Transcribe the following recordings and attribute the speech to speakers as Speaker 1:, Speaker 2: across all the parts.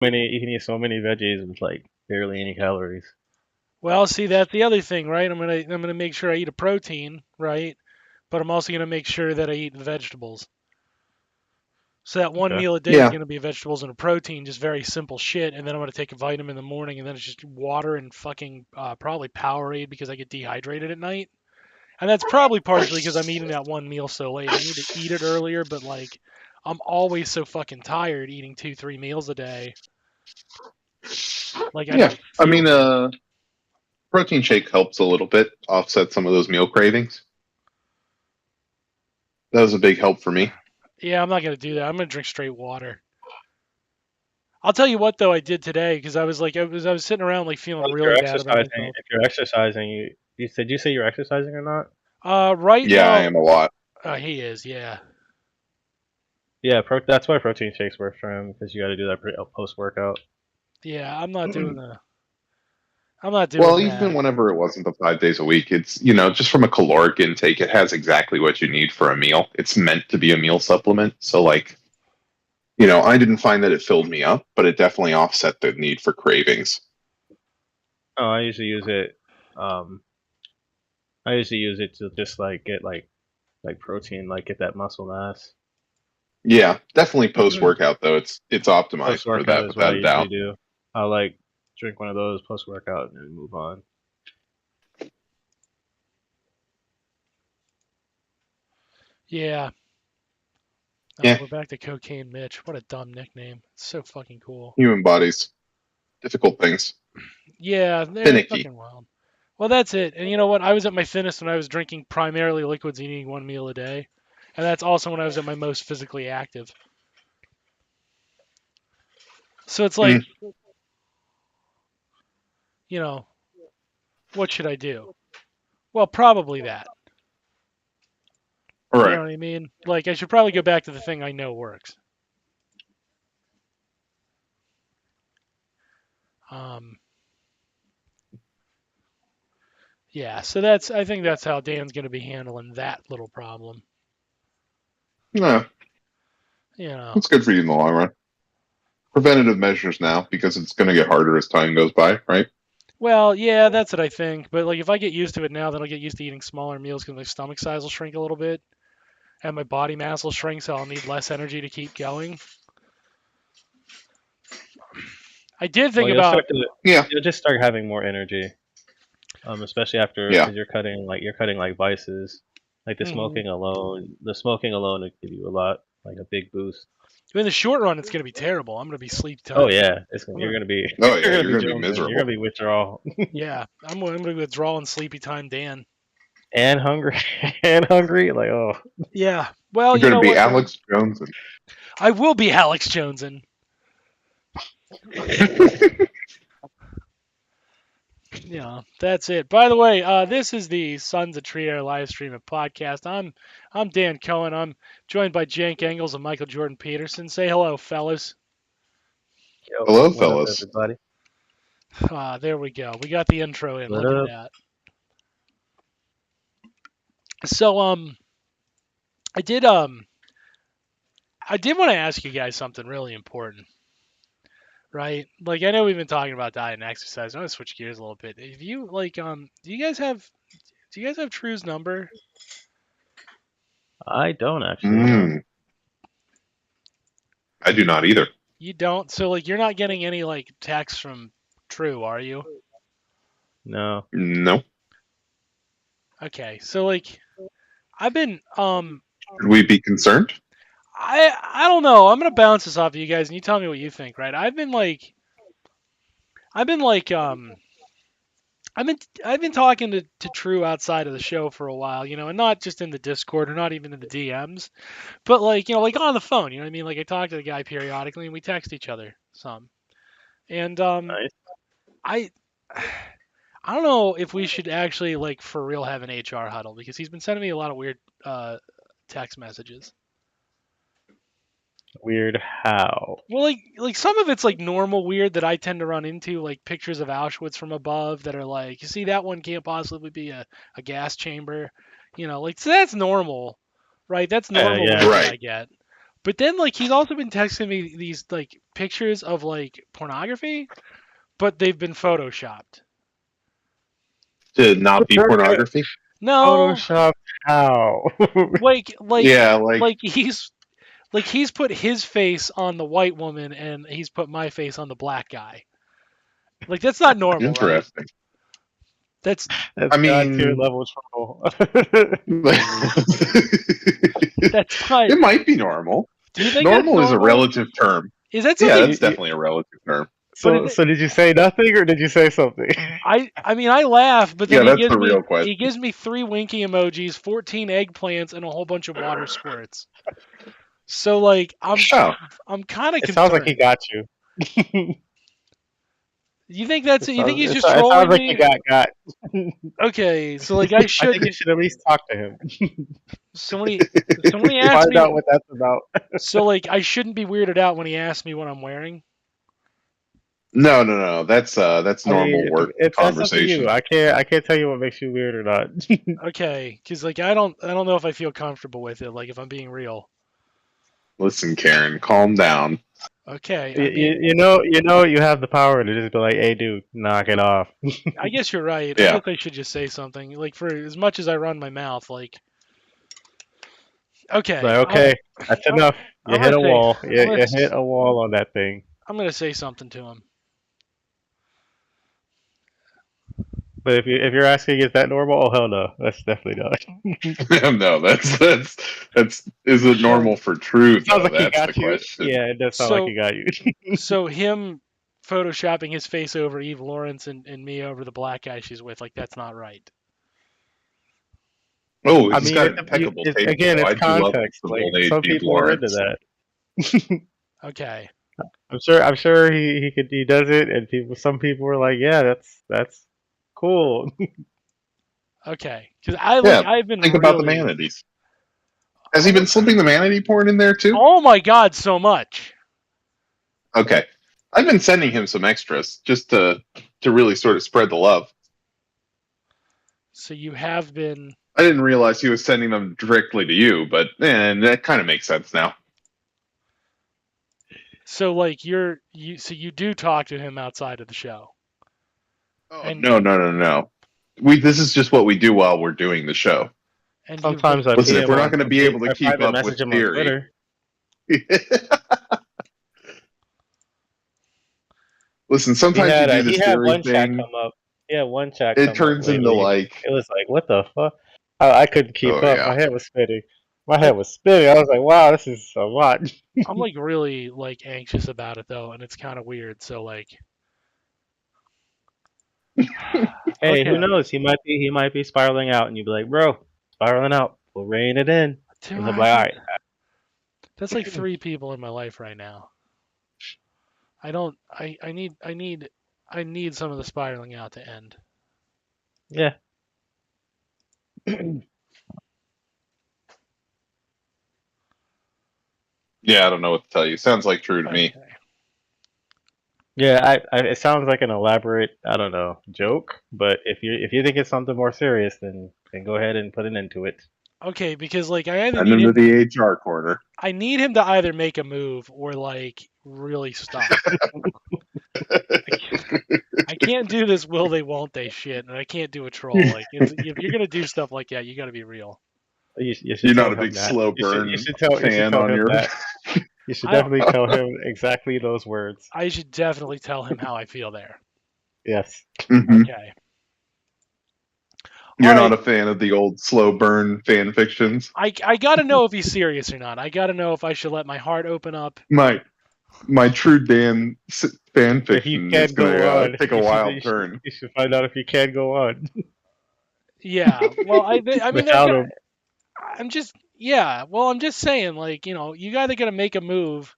Speaker 1: You can eat so many veggies with like barely any calories.
Speaker 2: Well, see, that's the other thing, right? I'm gonna make sure I eat a protein, right? But I'm also gonna make sure that I eat the vegetables. So that one
Speaker 1: Okay.
Speaker 2: meal a day is
Speaker 3: Yeah.
Speaker 2: gonna be vegetables and a protein, just very simple shit. And then I'm gonna take a vitamin in the morning, and then it's just water and fucking probably Powerade because I get dehydrated at night. And that's probably partially because I'm eating that one meal so late. I need to eat it earlier, but like I'm always so fucking tired eating 2, 3 meals a day. Like I
Speaker 3: Yeah.
Speaker 2: don't
Speaker 3: I
Speaker 2: feel
Speaker 3: mean,
Speaker 2: good.
Speaker 3: protein shake helps a little bit offset some of those meal cravings. That was a big help for me.
Speaker 2: Yeah, I'm not gonna do that. I'm gonna drink straight water. I'll tell you what though I did today because I was sitting around like feeling
Speaker 1: Well,
Speaker 2: really bad about myself.
Speaker 1: if you're exercising, you say you're exercising or not?
Speaker 2: Right
Speaker 3: Yeah, I
Speaker 2: now,
Speaker 3: am a lot.
Speaker 2: he is, yeah,
Speaker 1: Yeah, that's why protein shakes work for him because you got to do that post workout.
Speaker 2: yeah. I'm not doing
Speaker 3: Well, even
Speaker 2: that.
Speaker 3: whenever it wasn't the 5 days a week, it's, just from a caloric intake, it has exactly what you need for a meal. It's meant to be a meal supplement. So, like, I didn't find that it filled me up, but it definitely offset the need for cravings.
Speaker 1: Oh, I usually use it. Um, I usually use it to just like get like protein, like get that muscle mass.
Speaker 3: Yeah, definitely post workout though. It's
Speaker 1: Post
Speaker 3: optimized for
Speaker 1: workout
Speaker 3: that
Speaker 1: is what I
Speaker 3: without a
Speaker 1: usually
Speaker 3: doubt.
Speaker 1: do. I'll like drink one of those post workout and then move on.
Speaker 2: Yeah. Oh,
Speaker 3: Yeah,
Speaker 2: we're back to Cocaine Mitch. What a dumb nickname. It's so fucking cool.
Speaker 3: human bodies, difficult things,
Speaker 2: Yeah, they're
Speaker 3: finicky.
Speaker 2: fucking wild. Well, that's it. And you know what? I was at my thinnest when I was drinking primarily liquids and eating one meal a day. And that's also when I was at my most physically active. So it's like,
Speaker 3: Mm,
Speaker 2: you know, what should I do? Well, probably that.
Speaker 3: all
Speaker 2: You know
Speaker 3: right.
Speaker 2: what I mean? Like, I should probably go back to the thing I know works. Um, yeah, so I think that's how Dan's going to be handling that little problem.
Speaker 3: No,
Speaker 2: You know,
Speaker 3: it's good for you in the long run. Preventative measures now because it's going to get harder as time goes by, right?
Speaker 2: well, yeah, that's what I think. But like, if I get used to it now, then I'll get used to eating smaller meals because my stomach size will shrink a little bit, and my body mass will shrink, so I'll need less energy to keep going. I did think
Speaker 1: Well,
Speaker 2: about,
Speaker 3: Yeah,
Speaker 1: you'll just start having more energy. Especially after
Speaker 3: yeah.
Speaker 1: because you're cutting like vices, like
Speaker 2: mhm.
Speaker 1: The smoking alone would give you a lot, like a big boost.
Speaker 2: In the short run, it's going to be terrible. I'm going to be sleep
Speaker 1: Oh
Speaker 2: tired.
Speaker 1: yeah,
Speaker 2: I'm
Speaker 1: you're
Speaker 2: gonna,
Speaker 1: gonna be
Speaker 3: Oh
Speaker 1: you're
Speaker 3: yeah,
Speaker 1: gonna
Speaker 3: you're
Speaker 1: be
Speaker 3: going to be
Speaker 1: jonesing. You're
Speaker 3: miserable.
Speaker 1: gonna be withdrawal
Speaker 2: yeah, I'm going to withdraw and sleepy time Dan.
Speaker 1: and hungry and hungry. Like oh
Speaker 2: Yeah. Well,
Speaker 3: You're
Speaker 2: you
Speaker 3: going to
Speaker 2: know
Speaker 3: be
Speaker 2: what though?
Speaker 3: Alex Jones. And
Speaker 2: I will be Alex Jonesin. Yeah, that's it. By the way, this is the Sons of Trier live stream and podcast. I'm Dan Cohen. I'm joined by Jank Engels and Michael Jordan Peterson. Say hello, fellas.
Speaker 1: yo,
Speaker 3: Hello,
Speaker 1: what up
Speaker 3: fellas.
Speaker 1: everybody?
Speaker 2: There we go. We got the intro in.
Speaker 1: What
Speaker 2: Look at
Speaker 1: up?
Speaker 2: that. So I did um I did want to ask you guys something really important, right? Like I know we've been talking about diet and exercise. I want to switch gears a little bit. If you like do you guys have True's number?
Speaker 1: I don't actually know.
Speaker 3: Mm, I do not either.
Speaker 2: You don't. So like you're not getting any like texts from True, are you?
Speaker 1: No.
Speaker 3: No.
Speaker 2: Okay. So like I've been
Speaker 3: Should we be concerned?
Speaker 2: I don't know. I'm gonna bounce this off of you guys and you tell me what you think, right? I've been like I've been talking to True outside of the show for a while, and not just in the Discord or not even in the DMs, but like, like on the phone, you know what I mean? Like I talk to the guy periodically and we text each other some. And
Speaker 1: Nice.
Speaker 2: I I don't know if we should actually like for real have an HR huddle because he's been sending me a lot of weird text messages.
Speaker 1: Weird how?
Speaker 2: Well, like some of it's like normal weird that I tend to run into, like pictures of Auschwitz from above that are like, you see that one can't possibly be a gas chamber, like so that's normal, right? That's
Speaker 1: Yeah,
Speaker 2: normal
Speaker 1: yeah.
Speaker 2: weird that
Speaker 3: Right.
Speaker 2: I get. But then like he's also been texting me these like pictures of like pornography, but they've been photoshopped.
Speaker 3: To not be pornography.
Speaker 2: No,
Speaker 1: Photoshop how?
Speaker 2: like
Speaker 3: Yeah, like
Speaker 2: like he's put his face on the white woman and he's put my face on the black guy. Like that's not normal, right?
Speaker 3: interesting.
Speaker 2: That's
Speaker 1: That's
Speaker 3: I
Speaker 1: God tier
Speaker 3: mean,
Speaker 1: level trouble.
Speaker 2: that's not.
Speaker 3: it might be normal.
Speaker 2: Do you think that's
Speaker 3: Normal is a
Speaker 2: normal?
Speaker 3: relative term.
Speaker 2: Is that
Speaker 3: Yeah,
Speaker 2: something?
Speaker 3: that's definitely a relative term.
Speaker 2: But is
Speaker 1: So,
Speaker 2: it?
Speaker 1: so did you say nothing or did you say something?
Speaker 2: I mean I laugh, but then
Speaker 3: Yeah, that's the real question.
Speaker 2: he gives me 3 winky emojis, 14 eggplants, and a whole bunch of water squirts. So like
Speaker 3: Oh,
Speaker 2: I'm kind of
Speaker 1: It sounds like he
Speaker 2: concerned.
Speaker 1: got you. it
Speaker 2: You think that's
Speaker 1: sounds,
Speaker 2: you think he's
Speaker 1: it,
Speaker 2: just
Speaker 1: it sounds
Speaker 2: trolling
Speaker 1: like he
Speaker 2: me?
Speaker 1: got.
Speaker 2: Okay, so like I
Speaker 1: I think
Speaker 2: should.
Speaker 1: you should at least talk to him.
Speaker 2: Somebody somebody asked
Speaker 1: Find
Speaker 2: me.
Speaker 1: out what that's about.
Speaker 2: So like I shouldn't be weirded out when he asks me what I'm wearing.
Speaker 3: no. That's
Speaker 1: I mean,
Speaker 3: normal work
Speaker 1: that's up to you.
Speaker 3: conversation.
Speaker 1: I can't tell you what makes you weird or not.
Speaker 2: Okay, because like I don't know if I feel comfortable with it. Like if I'm being real.
Speaker 3: Listen, Karen, calm down.
Speaker 2: Okay,
Speaker 1: you,
Speaker 2: I
Speaker 1: you,
Speaker 2: mean
Speaker 1: you know, you know, you have the power to just be like, "Hey, dude, knock it off."
Speaker 2: I guess you're right. I
Speaker 3: Yeah.
Speaker 2: guess I should just say something. Like for as much as I run my mouth, like okay,
Speaker 1: Like, okay, that's enough. You
Speaker 2: I'm
Speaker 1: hit
Speaker 2: gonna
Speaker 1: a
Speaker 2: say
Speaker 1: wall.
Speaker 2: I'm
Speaker 1: You
Speaker 2: gonna
Speaker 1: hit a wall on that thing.
Speaker 2: I'm gonna say something to him.
Speaker 1: But if you're asking, is that normal? Oh hell no, that's definitely not.
Speaker 3: No, that's is it
Speaker 2: So
Speaker 3: normal for true
Speaker 1: It sounds
Speaker 3: though?
Speaker 1: like he
Speaker 3: That's the
Speaker 1: got you.
Speaker 3: question.
Speaker 1: Yeah, it does sound like
Speaker 2: so
Speaker 1: he got you.
Speaker 2: so him photoshopping his face over Eve Lawrence and me over the black guy she's with, like that's not right.
Speaker 3: Oh,
Speaker 1: I
Speaker 3: he's
Speaker 1: mean,
Speaker 3: got an impeccable taste,
Speaker 1: again,
Speaker 3: though.
Speaker 1: it's
Speaker 3: I do love
Speaker 1: context.
Speaker 3: some
Speaker 1: Like
Speaker 3: old age
Speaker 1: some
Speaker 3: Eve
Speaker 1: people are into
Speaker 3: Lawrence.
Speaker 1: that.
Speaker 2: Okay.
Speaker 1: I'm sure he does it, and some people are like, yeah, that's cool.
Speaker 2: Okay. Because I like
Speaker 3: Yeah,
Speaker 2: I've been
Speaker 3: think about the
Speaker 2: really
Speaker 3: manatees. Has he been slipping the manatee porn in there too?
Speaker 2: oh my god, so much.
Speaker 3: Okay, I've been sending him some extras just to really sort of spread the love.
Speaker 2: So you have been
Speaker 3: I didn't realize he was sending them directly to you, but that kind of makes sense now.
Speaker 2: so like so you do talk to him outside of the show.
Speaker 3: Oh
Speaker 2: And
Speaker 3: no. This is just what we do while we're doing the show.
Speaker 2: and you've been
Speaker 1: Sometimes I
Speaker 3: Listen, if
Speaker 1: PM
Speaker 3: we're not
Speaker 1: on
Speaker 3: going to be able to
Speaker 1: I
Speaker 3: keep
Speaker 1: private
Speaker 3: up with
Speaker 1: message him on
Speaker 3: theory,
Speaker 1: Twitter.
Speaker 3: listen, sometimes we do
Speaker 1: He
Speaker 3: this
Speaker 1: had
Speaker 3: theory
Speaker 1: one chat
Speaker 3: thing.
Speaker 1: come up. He had one chat
Speaker 3: It
Speaker 1: come up
Speaker 3: turns into
Speaker 1: lately.
Speaker 3: like,
Speaker 1: It was like, what the fuck? I couldn't keep
Speaker 3: oh
Speaker 1: up.
Speaker 3: yeah,
Speaker 1: My head was spinning. My
Speaker 2: I
Speaker 1: head was spinning. I was like, wow, this is a lot.
Speaker 2: I'm like really like anxious about it though, and it's kind of weird. So like
Speaker 1: Hey, who
Speaker 2: okay.
Speaker 1: knows? He might be spiraling out, and you'd be like, bro, spiraling out. We'll rein it in.
Speaker 2: Dude,
Speaker 1: And he'll be like, all right.
Speaker 2: that's like 3 people in my life right now. I don't I need some of the spiraling out to end.
Speaker 1: Yeah.
Speaker 3: yeah. I don't know what to tell you. Sounds like true to me.
Speaker 2: Okay.
Speaker 1: Yeah, it sounds like an elaborate, I don't know, joke. But if you think it's something more serious, then go ahead and put an end to it.
Speaker 2: Okay, because like I either
Speaker 3: And
Speaker 2: need
Speaker 3: into
Speaker 2: him
Speaker 3: the HR corner.
Speaker 2: I need him to either make a move or like really stop. I can't do this will they won't they shit, and I can't do a troll. Like if you're gonna do stuff like that, you got to be real.
Speaker 1: You should
Speaker 3: You're
Speaker 1: tell
Speaker 3: not a
Speaker 1: him
Speaker 3: big
Speaker 1: that.
Speaker 3: slow
Speaker 1: You should you
Speaker 3: burn
Speaker 1: should tell you should
Speaker 3: fan
Speaker 1: tell
Speaker 3: on
Speaker 1: him
Speaker 3: your.
Speaker 1: that. You should
Speaker 2: I
Speaker 1: definitely tell him exactly those words.
Speaker 2: I should definitely tell him how I feel there.
Speaker 1: Yes.
Speaker 3: Mhm.
Speaker 2: Okay. All
Speaker 3: You're not
Speaker 2: right.
Speaker 3: a fan of the old slow burn fan fictions.
Speaker 2: I gotta know if he's serious or not. I gotta know if I should let my heart open up.
Speaker 3: My true Dan fan
Speaker 1: If you
Speaker 3: fiction is
Speaker 1: can
Speaker 3: going
Speaker 1: go
Speaker 3: to
Speaker 1: on,
Speaker 3: take a wild turn.
Speaker 1: you should find out if you can go on.
Speaker 2: Yeah. Well, I mean that's
Speaker 1: Without him.
Speaker 2: I'm just yeah. Well, I'm just saying like you either gotta make a move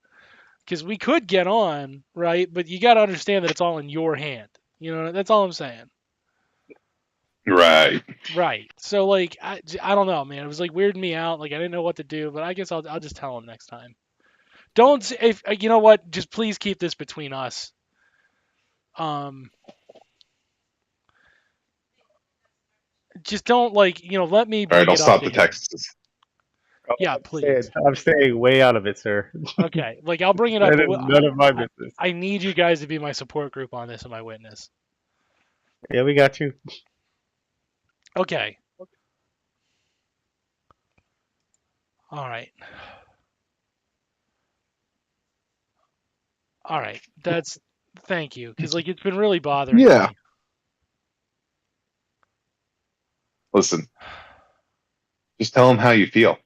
Speaker 2: because we could get on right, but you gotta understand that it's all in your hand. That's all I'm saying.
Speaker 3: Right.
Speaker 2: Right. So like I don't know, man. It was like weirding me out. Like I didn't know what to do, but I guess I'll just tell him next time. Don't if you know what? Just please keep this between us. Um, just don't let me
Speaker 3: All right.
Speaker 2: bring
Speaker 3: I'll
Speaker 2: it up
Speaker 3: stop
Speaker 2: to
Speaker 3: the
Speaker 2: him.
Speaker 3: texts.
Speaker 2: Yeah,
Speaker 1: saying,
Speaker 2: please.
Speaker 1: I'm staying way out of it, sir.
Speaker 2: Okay, like I'll bring it up,
Speaker 1: That
Speaker 2: but
Speaker 1: is none of my business.
Speaker 2: I need you guys to be my support group on this and my witness.
Speaker 1: Yeah, we got you.
Speaker 2: Okay. All right. All right. Thank you, because like it's been really bothering
Speaker 3: Yeah.
Speaker 2: me.
Speaker 3: Listen, just tell him how you feel.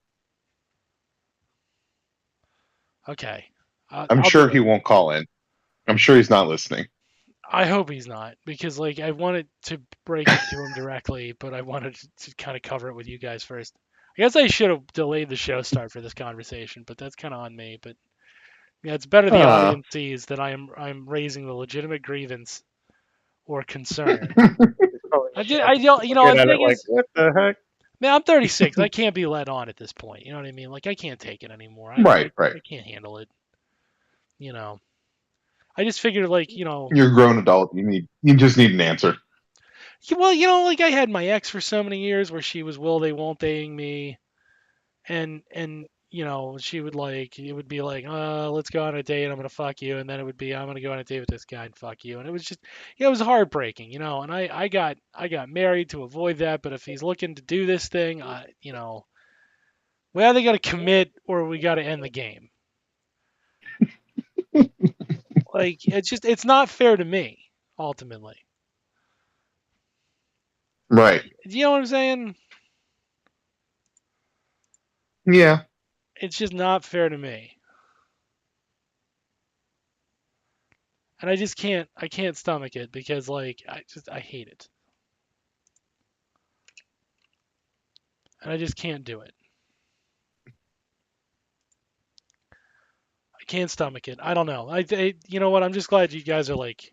Speaker 2: Okay.
Speaker 3: I'm
Speaker 2: I'll
Speaker 3: sure
Speaker 2: do
Speaker 3: he
Speaker 2: it.
Speaker 3: won't call in. I'm sure he's not listening.
Speaker 2: I hope he's not, because like I wanted to break it to him directly, but I wanted to kind of cover it with you guys first. I guess I should have delayed the show start for this conversation, but that's kind of on me. But yeah, it's better the
Speaker 3: Uh,
Speaker 2: audience sees that I'm raising the legitimate grievance or concern. I don't,
Speaker 1: Looking
Speaker 2: the
Speaker 1: at it
Speaker 2: thing
Speaker 1: like,
Speaker 2: is,
Speaker 1: what the heck?
Speaker 2: man, I'm 36. I can't be led on at this point. You know what I mean? Like I can't take it anymore.
Speaker 3: right, right.
Speaker 2: I can't handle it. You know, I just figured like,
Speaker 3: You're a grown adult. You just need an answer.
Speaker 2: well, like I had my ex for so many years where she was will they won't theying me, and she would like it would be like let's go on a date, I'm gonna fuck you, and then it would be I'm gonna go on a date with this guy and fuck you, and it was just it was heartbreaking, and I got married to avoid that, but if he's looking to do this thing, we either got to commit or we got to end the game. Like it's not fair to me ultimately.
Speaker 3: Right.
Speaker 2: You know what I'm saying?
Speaker 3: Yeah.
Speaker 2: It's just not fair to me. And I can't stomach it because like I hate it. And I just can't do it. I can't stomach it. I don't know. You know what? I'm just glad you guys are like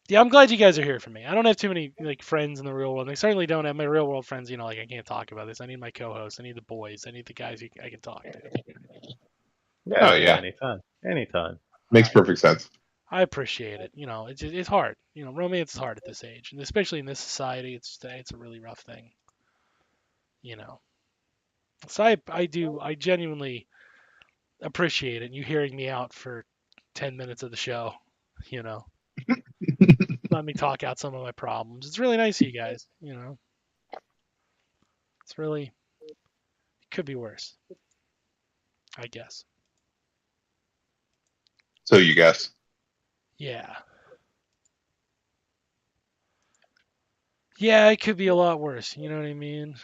Speaker 2: yeah, I'm glad you guys are here for me. I don't have too many like friends in the real world. I certainly don't have my real world friends, like I can't talk about this. I need my co-hosts, I need the boys, I need the guys I can talk to.
Speaker 3: Oh,
Speaker 1: Yeah,
Speaker 3: yeah.
Speaker 1: anytime. Anytime.
Speaker 2: All
Speaker 3: Makes
Speaker 2: right.
Speaker 3: perfect sense.
Speaker 2: I appreciate it. It's hard. Romance is hard at this age, and especially in this society, it's a really rough thing. You know, so I genuinely appreciate it. You hearing me out for 10 minutes of the show, you know, let me talk out some of my problems. It's really nice of you guys. It's really it could be worse, I guess.
Speaker 3: So you guess.
Speaker 2: Yeah, yeah, it could be a lot worse. You know what I mean?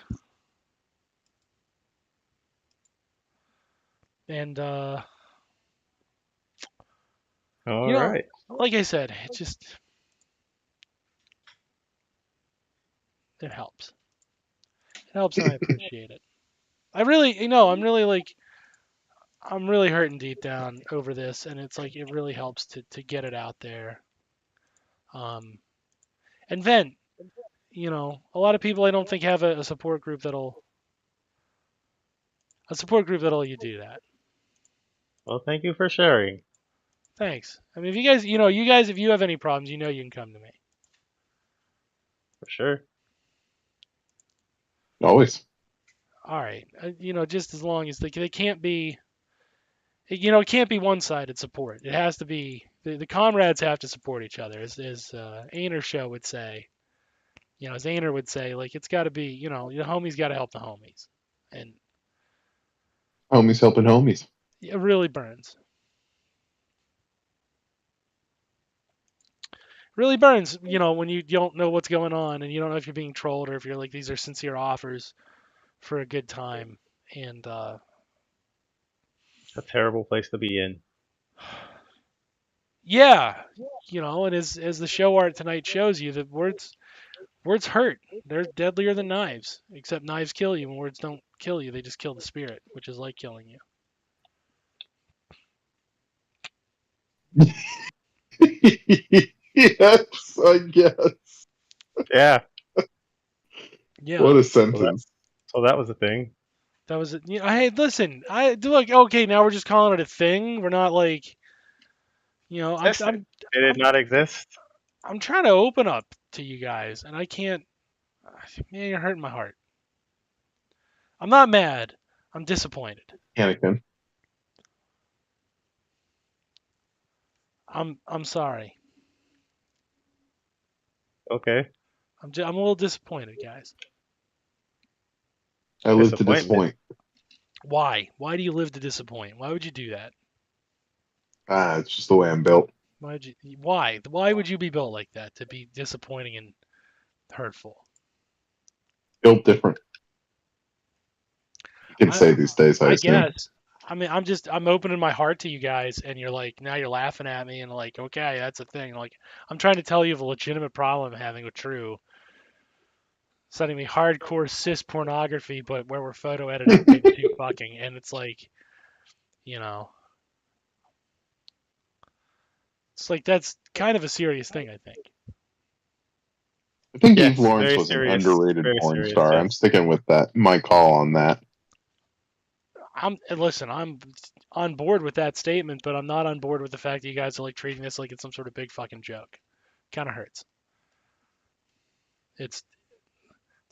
Speaker 2: And
Speaker 1: All right.
Speaker 2: like I said, it helps. It helps, and I appreciate it. I really, I'm really hurting deep down over this, and it's like it really helps to get it out there. Um, and then, a lot of people I don't think have a support group that'll you do that.
Speaker 1: Well, thank you for sharing.
Speaker 2: Thanks. I mean, if you guys, if you have any problems, you can come to me.
Speaker 1: For sure.
Speaker 3: Always.
Speaker 2: All right. Just as long as they can't be, it can't be one-sided support. It has to be the comrades have to support each other, as Ainer Show would say. As Ainer would say, like it's got to be, the homies got to help the homies, and
Speaker 3: Homies helping homies.
Speaker 2: it really burns. Really burns, when you don't know what's going on and you don't know if you're being trolled or if you're like these are sincere offers for a good time, and
Speaker 1: A terrible place to be in.
Speaker 2: yeah, and as the show art tonight shows you, the words hurt. They're deadlier than knives, except knives kill you and words don't kill you. They just kill the spirit, which is like killing you.
Speaker 3: Yes, I guess.
Speaker 1: Yeah.
Speaker 2: Yeah.
Speaker 3: What a
Speaker 1: So that,
Speaker 3: sentence.
Speaker 1: so that was a thing.
Speaker 2: That was it. Hey, listen. I do like okay. Now we're just calling it a thing. We're not like, I'm
Speaker 1: Existed.
Speaker 2: I'm
Speaker 1: Did it
Speaker 2: I'm
Speaker 1: not exist?
Speaker 2: I'm trying to open up to you guys, and I can't. Man, you're hurting my heart. I'm not mad. I'm disappointed.
Speaker 3: Anakin.
Speaker 2: I'm sorry.
Speaker 1: Okay.
Speaker 2: I'm a little disappointed, guys.
Speaker 3: I live to
Speaker 1: Disappointment.
Speaker 3: disappoint.
Speaker 2: Why? Why do you live to disappoint? Why would you do that?
Speaker 3: It's just the way I'm built.
Speaker 2: Why? Why would you be built like that to be disappointing and hurtful?
Speaker 3: Built different. You can
Speaker 2: I
Speaker 3: say these days, I
Speaker 2: I
Speaker 3: assume.
Speaker 2: guess. I mean, I'm opening my heart to you guys, and you're like, now you're laughing at me, and like, okay, that's a thing. Like, I'm trying to tell you of a legitimate problem I'm having with True, sending me hardcore cis pornography, but where we're photo editing things too fucking, and it's like, you know, it's like that's kind of a serious thing, I think.
Speaker 3: I think Eve
Speaker 1: Yes,
Speaker 3: Lawrence
Speaker 1: very
Speaker 3: was an
Speaker 1: serious.
Speaker 3: underrated
Speaker 1: Very
Speaker 3: porn
Speaker 1: serious.
Speaker 3: star. I'm
Speaker 1: Yes.
Speaker 3: sticking with that. My call on that.
Speaker 2: Listen, I'm on board with that statement, but I'm not on board with the fact that you guys are like treating this like it's some sort of big fucking joke. Kind of hurts. It's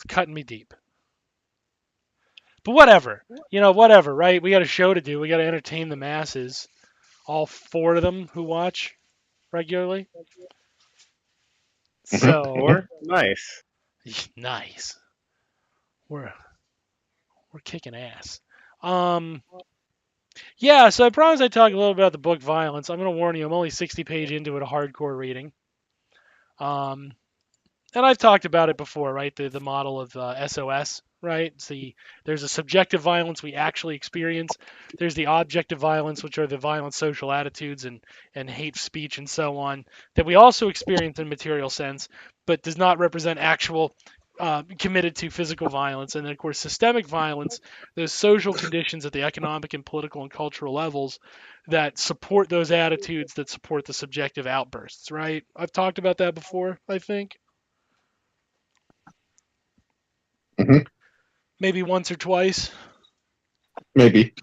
Speaker 2: cutting me deep. But whatever, whatever, right? We got a show to do. We got to entertain the masses. All 4 of them who watch regularly.
Speaker 3: Mm-hmm,
Speaker 2: So
Speaker 3: mm-hmm.
Speaker 1: Nice.
Speaker 2: nice. We're kicking ass. Um, yeah. So I promised I'd talk a little bit about the book Violence. I'm gonna warn you. I'm only 60 page into it, a hardcore reading. Um, and I've talked about it before, right? The model of SOS, right? There's a subjective violence we actually experience. There's the objective violence, which are the violent social attitudes and hate speech and so on that we also experience in material sense, but does not represent actual committed to physical violence. And then, of course, systemic violence, those social conditions at the economic and political and cultural levels that support those attitudes that support the subjective outbursts, right? I've talked about that before, I think.
Speaker 3: Mm-hmm.
Speaker 2: Maybe once or twice.
Speaker 3: Maybe.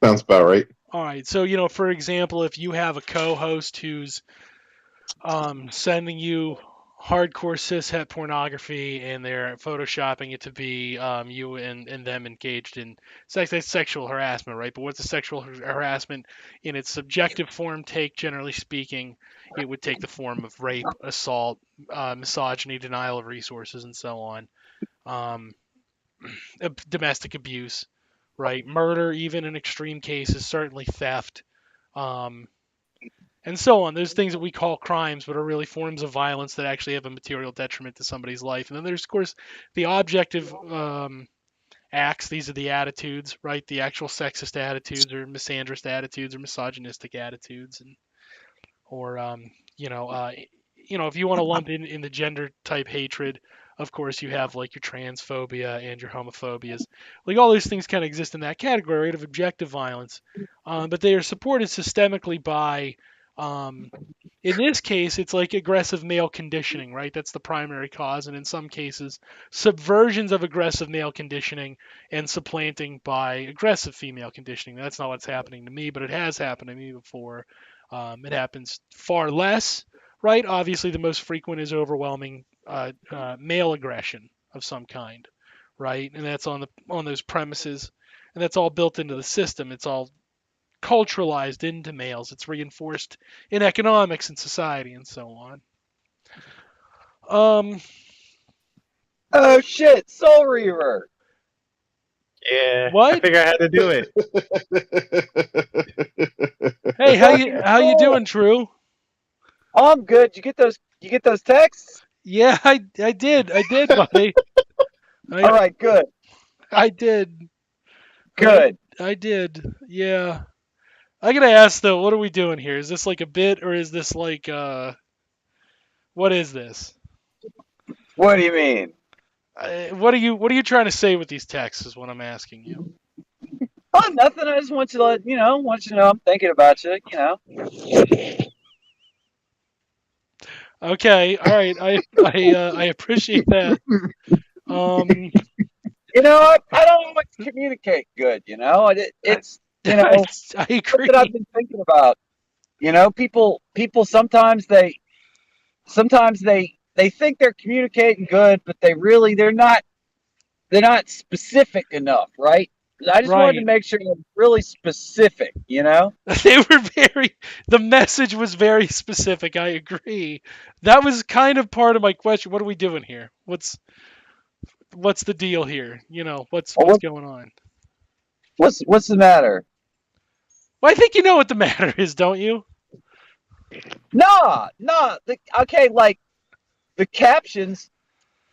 Speaker 3: Sounds about right.
Speaker 2: All right. So, for example, if you have a co-host who's sending you hardcore cishet pornography and they're photoshopping it to be you and them engaged in sexual harassment, right? But what's a sexual harassment in its subjective form take? Generally speaking, it would take the form of rape, assault, misogyny, denial of resources, and so on. Um, Domestic abuse, right? Murder, even in extreme cases, certainly theft, um, and so on. There's things that we call crimes, but are really forms of violence that actually have a material detriment to somebody's life. And then there's, of course, the objective acts. These are the attitudes, right? The actual sexist attitudes, or misandrist attitudes, or misogynistic attitudes, and or if you want to lump in the gender type hatred, of course you have like your transphobia and your homophobias. Like all those things kind of exist in that category, right, of objective violence, but they are supported systemically by in this case, it's like aggressive male conditioning, right? That's the primary cause, and in some cases, subversions of aggressive male conditioning and supplanting by aggressive female conditioning. That's not what's happening to me, but it has happened to me before. It happens far less, right? Obviously, the most frequent is overwhelming male aggression of some kind, right? And that's on those premises, and that's all built into the system. It's all culturalized into males. It's reinforced in economics and society and so on. Um,
Speaker 4: Oh shit, Soul Reaver.
Speaker 1: Yeah. I
Speaker 2: what?
Speaker 1: figure I had to do it.
Speaker 2: Hey,
Speaker 4: Fucking
Speaker 2: how you
Speaker 4: Soul.
Speaker 2: doing, True?
Speaker 4: Oh, I'm good. You get those texts?
Speaker 2: Yeah, I did, buddy.
Speaker 4: All right, good.
Speaker 2: I did.
Speaker 4: Good.
Speaker 2: I did. Yeah. I gotta ask though, what are we doing here? Is this like a bit, or is this like what is this?
Speaker 4: What do you mean?
Speaker 2: What are you trying to say with these texts? Is what I'm asking you.
Speaker 4: Oh, nothing. I just want you to know I'm thinking about you.
Speaker 2: Okay, all right. I appreciate that. Um,
Speaker 4: I don't always communicate good. It's
Speaker 2: I
Speaker 4: something I've
Speaker 2: agree.
Speaker 4: been thinking about. People sometimes they think they're communicating good, but they're not. they're not specific enough, right? I just wanted to
Speaker 2: Right.
Speaker 4: make sure they're really specific, you know?
Speaker 2: They were very. The message was very specific. I agree. That was kind of part of my question. What are we doing here? What's the deal here? You know, what's
Speaker 4: Well,
Speaker 2: going on?
Speaker 4: what's the matter?
Speaker 2: Well, I think you know what the matter is, don't you?
Speaker 4: Nah, nah. Okay, like the captions,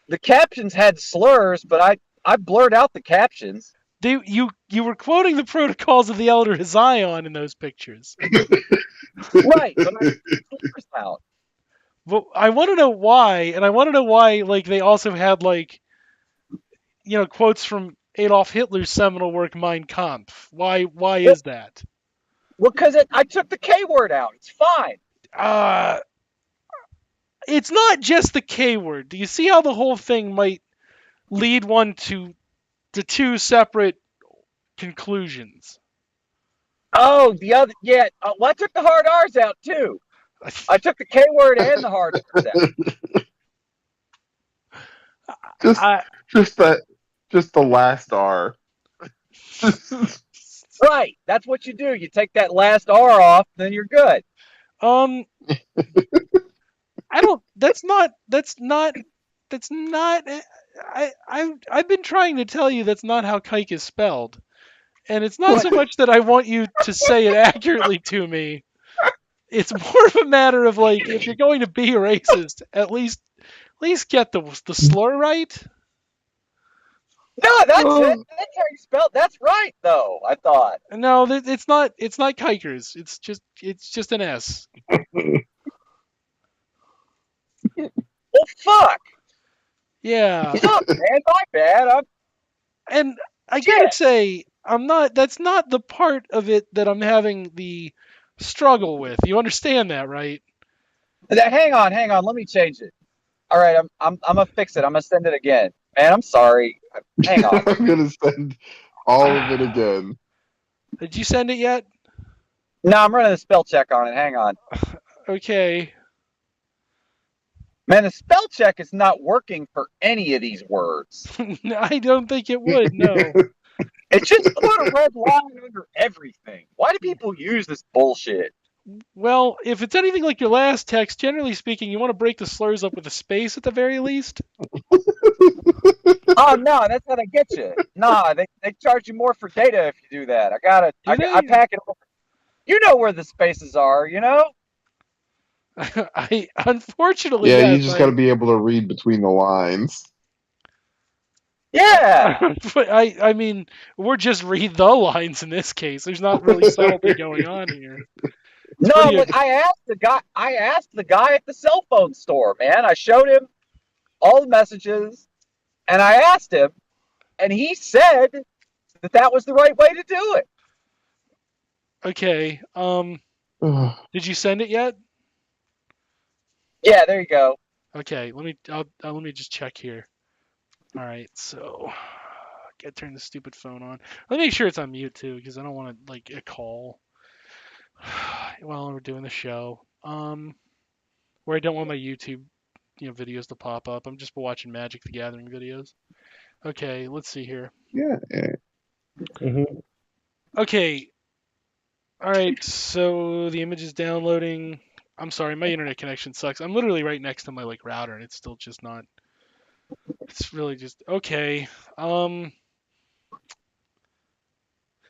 Speaker 4: the captions had slurs, but I blurred out the captions.
Speaker 2: You were quoting the protocols of the Elder Zion in those pictures.
Speaker 4: Right, but I took the slurs out.
Speaker 2: Well, I want to know why, and I want to know why. Like they also had like quotes from Adolf Hitler's seminal work Mein Kampf. Why
Speaker 4: Well,
Speaker 2: is that?
Speaker 4: well, because I took the K word out. It's fine.
Speaker 2: Uh it's not just the K word. Do you see how the whole thing might lead one to two separate conclusions?
Speaker 4: Oh, the other, yeah. Well, I took the hard R's out too. I took the K word and the hard R's out.
Speaker 3: just
Speaker 2: I,
Speaker 3: just that just the last R.
Speaker 4: Right, that's what you do. You take that last R off, then you're good.
Speaker 2: um, I don't. That's not. I've been trying to tell you that's not how kike is spelled, and it's not so much that I want you to say it accurately to me. It's more of a matter of like if you're going to be racist, at least get the slur right.
Speaker 4: No, that's it. That's how you spell. That's right, though. I thought.
Speaker 2: No, it's not. It's not kikers. It's just an S.
Speaker 4: Well, fuck.
Speaker 2: Yeah.
Speaker 4: Fuck, man. My bad.
Speaker 2: And I
Speaker 4: Shit.
Speaker 2: gotta say, I'm not. That's not the part of it that I'm having the struggle with. You understand that, right?
Speaker 4: Hang on. Let me change it. All right, I'm gonna fix it. I'm gonna send it again. Man, I'm sorry. Hang on.
Speaker 3: I'm gonna send all of it again.
Speaker 2: Did you send it yet?
Speaker 4: No, I'm running a spell check on it. Hang on.
Speaker 2: Okay.
Speaker 4: Man, the spell check is not working for any of these words.
Speaker 2: I don't think it would. No.
Speaker 4: It just put a red line under everything. Why do people use this bullshit?
Speaker 2: Well, if it's anything like your last text, generally speaking, you want to break the slurs up with a space at the very least.
Speaker 4: Oh no, that's how they get you. Nah, they charge you more for data if you do that. I pack it over. You know where the spaces are, you know?
Speaker 2: I unfortunately,
Speaker 3: Yeah,
Speaker 2: yes.
Speaker 3: you just got to be able to read between the lines.
Speaker 4: Yeah.
Speaker 2: I mean, we're just read the lines in this case. There's not really subtlety going on here.
Speaker 4: No, but I asked the guy at the cell phone store, man. I showed him all the messages and I asked him and he said that was the right way to do it.
Speaker 2: Okay. Did you send it yet?
Speaker 4: Yeah, there you go.
Speaker 2: Okay. Let me just check here. All right. So, gotta turn the stupid phone on. Let me make sure it's on mute too, because I don't want to like a call while we're doing the show. Where I don't want my YouTube, videos to pop up. I'm just watching Magic the Gathering videos. Okay. Let's see here.
Speaker 3: Yeah.
Speaker 1: Mm-hmm.
Speaker 2: Okay. All right. So the image is downloading. I'm sorry, my internet connection sucks. I'm literally right next to my router, and it's still just not. It's really just okay.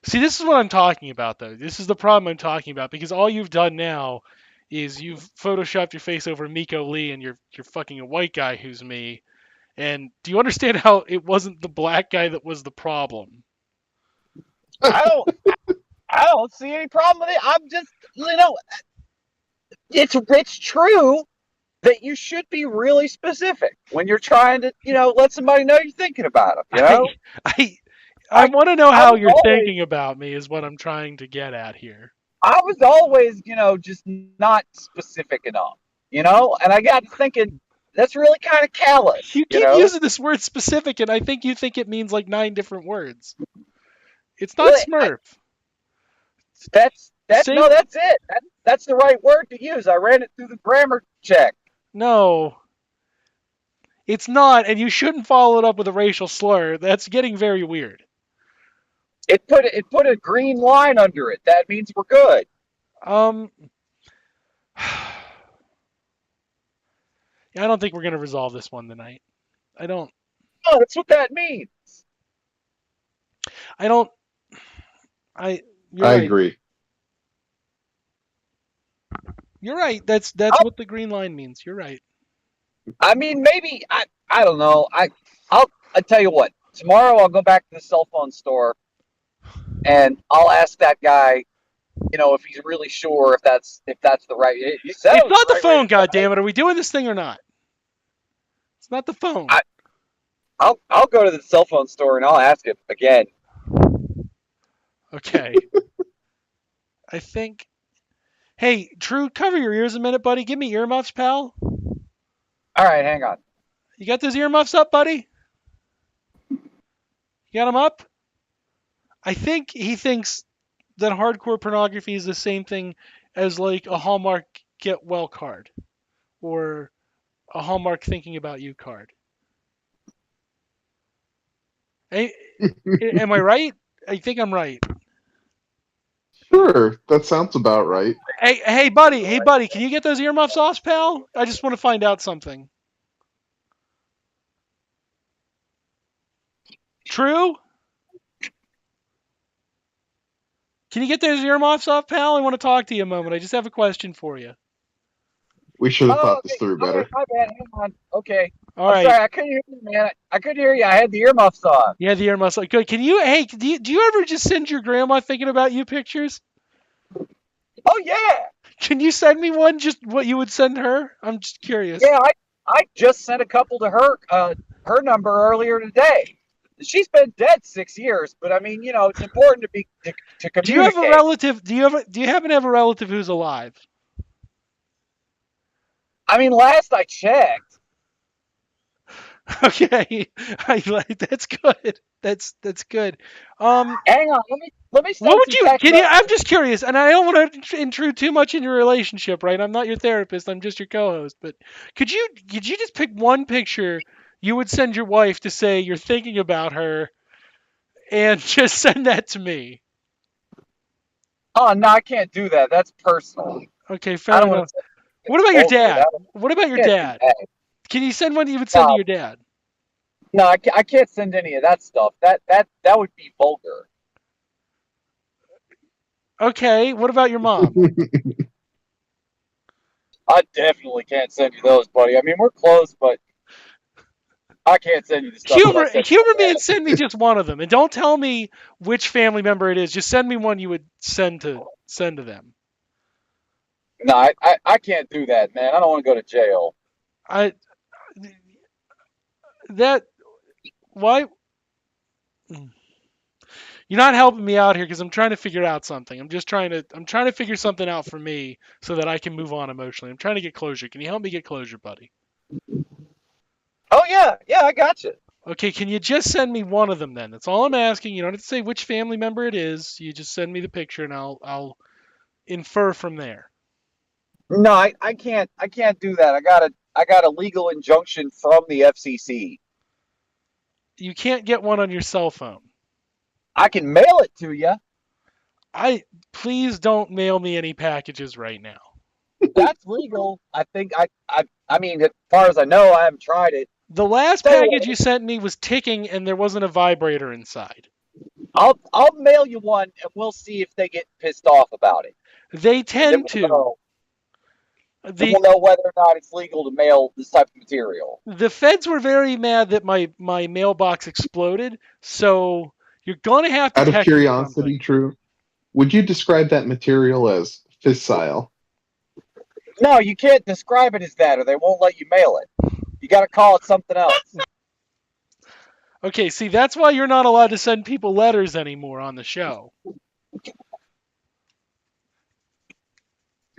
Speaker 2: See, this is what I'm talking about, though. This is the problem I'm talking about because all you've done now is you've photoshopped your face over Miko Lee, and you're fucking a white guy who's me. And do you understand how it wasn't the black guy that was the problem?
Speaker 4: I don't see any problem with it. I'm just, it's true that you should be really specific when you're trying to, let somebody know you're thinking about them, you know?
Speaker 2: I want to know
Speaker 4: I
Speaker 2: how
Speaker 4: was
Speaker 2: you're
Speaker 4: always,
Speaker 2: thinking about me is what I'm trying to get at here.
Speaker 4: I was always, just not specific enough, and I got to thinking that's really kind of callous,
Speaker 2: You keep using this word specific, and I think you think it means like 9 different words. It's not
Speaker 4: Really,
Speaker 2: Smurf.
Speaker 4: that's
Speaker 2: Same.
Speaker 4: no, that's it. That's the right word to use. I ran it through the grammar check.
Speaker 2: No. It's not, and you shouldn't follow it up with a racial slur. That's getting very weird.
Speaker 4: It put a green line under it. That means we're good.
Speaker 2: I don't think we're gonna resolve this one tonight. I don't.
Speaker 4: Oh, that's what that means.
Speaker 2: I don't. You're
Speaker 3: I
Speaker 2: right.
Speaker 3: agree.
Speaker 2: You're right. That's what the green line means. You're right.
Speaker 4: I mean, maybe I don't know. I tell you what. Tomorrow I'll go back to the cell phone store and I'll ask that guy, if he's really sure if that's the right. You said
Speaker 2: It's not the
Speaker 4: right
Speaker 2: phone, goddammit. Are we doing this thing or not? It's not the phone.
Speaker 4: I'll go to the cell phone store and I'll ask him again.
Speaker 2: Okay. I think. Hey, Drew, cover your ears a minute, buddy. Give me earmuffs, pal.
Speaker 4: All right, hang on.
Speaker 2: You got those earmuffs up, buddy? You got them up? I think he thinks that hardcore pornography is the same thing as like a Hallmark get well card or a Hallmark thinking about you card. Hey, am I right? I think I'm right.
Speaker 3: Sure, that sounds about right.
Speaker 2: Hey, buddy, can you get those earmuffs off, pal? I just want to find out something. True? Can you get those earmuffs off, pal? I want to talk to you a moment. I just have a question for you.
Speaker 3: We should have
Speaker 4: Oh,
Speaker 3: thought this
Speaker 4: okay.
Speaker 3: through
Speaker 4: All
Speaker 3: better.
Speaker 4: right, my bad. Hang on. Okay.
Speaker 2: All
Speaker 4: I'm
Speaker 2: right.
Speaker 4: sorry. I couldn't hear you, man. I couldn't hear you. I had the earmuffs on.
Speaker 2: Yeah, the earmuffs. Good. Can you? Hey, do you ever just send your grandma thinking about you pictures?
Speaker 4: Oh yeah.
Speaker 2: Can you send me one? Just what you would send her? I'm just curious.
Speaker 4: Yeah, I just sent a couple to her number earlier today. She's been dead 6 years, but I mean, it's important to communicate.
Speaker 2: Do you have a relative? Do you happen to have a relative who's alive?
Speaker 4: I mean, last I checked.
Speaker 2: Okay, that's good. That's good.
Speaker 4: Hang on, let me send
Speaker 2: What would
Speaker 4: some
Speaker 2: you?
Speaker 4: text
Speaker 2: Can you?
Speaker 4: messages.
Speaker 2: I'm just curious, and I don't want to intrude too much in your relationship, right? I'm not your therapist. I'm just your co-host. But could you just pick one picture you would send your wife to say you're thinking about her, and just send that to me?
Speaker 4: Oh no, I can't do that. That's personal.
Speaker 2: Okay,
Speaker 4: I
Speaker 2: fair
Speaker 4: don't
Speaker 2: enough.
Speaker 4: want to.
Speaker 2: What about your
Speaker 4: Vulgar.
Speaker 2: dad? What about your
Speaker 4: Can't do
Speaker 2: dad?
Speaker 4: that.
Speaker 2: Can you send one you would send to your dad?
Speaker 4: No, I can't send any of that stuff. That would be vulgar.
Speaker 2: Okay, what about your mom?
Speaker 4: I definitely can't send you those, buddy. I mean, we're close, but I can't send you the stuff that I sent
Speaker 2: Humor
Speaker 4: you.
Speaker 2: me and send me just one of them, and don't tell me which family member it is. Just send me one you would send to them.
Speaker 4: No, I can't do that, man. I don't want to go to jail.
Speaker 2: Why? You're not helping me out here because I'm trying to figure out something. I'm trying to figure something out for me so that I can move on emotionally. I'm trying to get closure. Can you help me get closure, buddy?
Speaker 4: Oh yeah, I got you.
Speaker 2: Okay, can you just send me one of them then? That's all I'm asking. You don't have to say which family member it is. You just send me the picture and I'll infer from there.
Speaker 4: No, I can't do that. I got a legal injunction from the FCC.
Speaker 2: You can't get one on your cell phone.
Speaker 4: I can mail it to you.
Speaker 2: Please don't mail me any packages right now.
Speaker 4: That's legal. I think I mean, as far as I know, I haven't tried it.
Speaker 2: The last package you sent me was ticking and there wasn't a vibrator inside.
Speaker 4: I'll mail you one and we'll see if they get pissed off about it.
Speaker 2: They tend to.
Speaker 4: We'll know whether or not it's legal to mail this type of material.
Speaker 2: The feds were very mad that my mailbox exploded, so you're gonna have to.
Speaker 3: Out of curiosity, Drew, would you describe that material as fissile?
Speaker 4: No, you can't describe it as that, or they won't let you mail it. You got to call it something else.
Speaker 2: Okay, see, that's why you're not allowed to send people letters anymore on the show.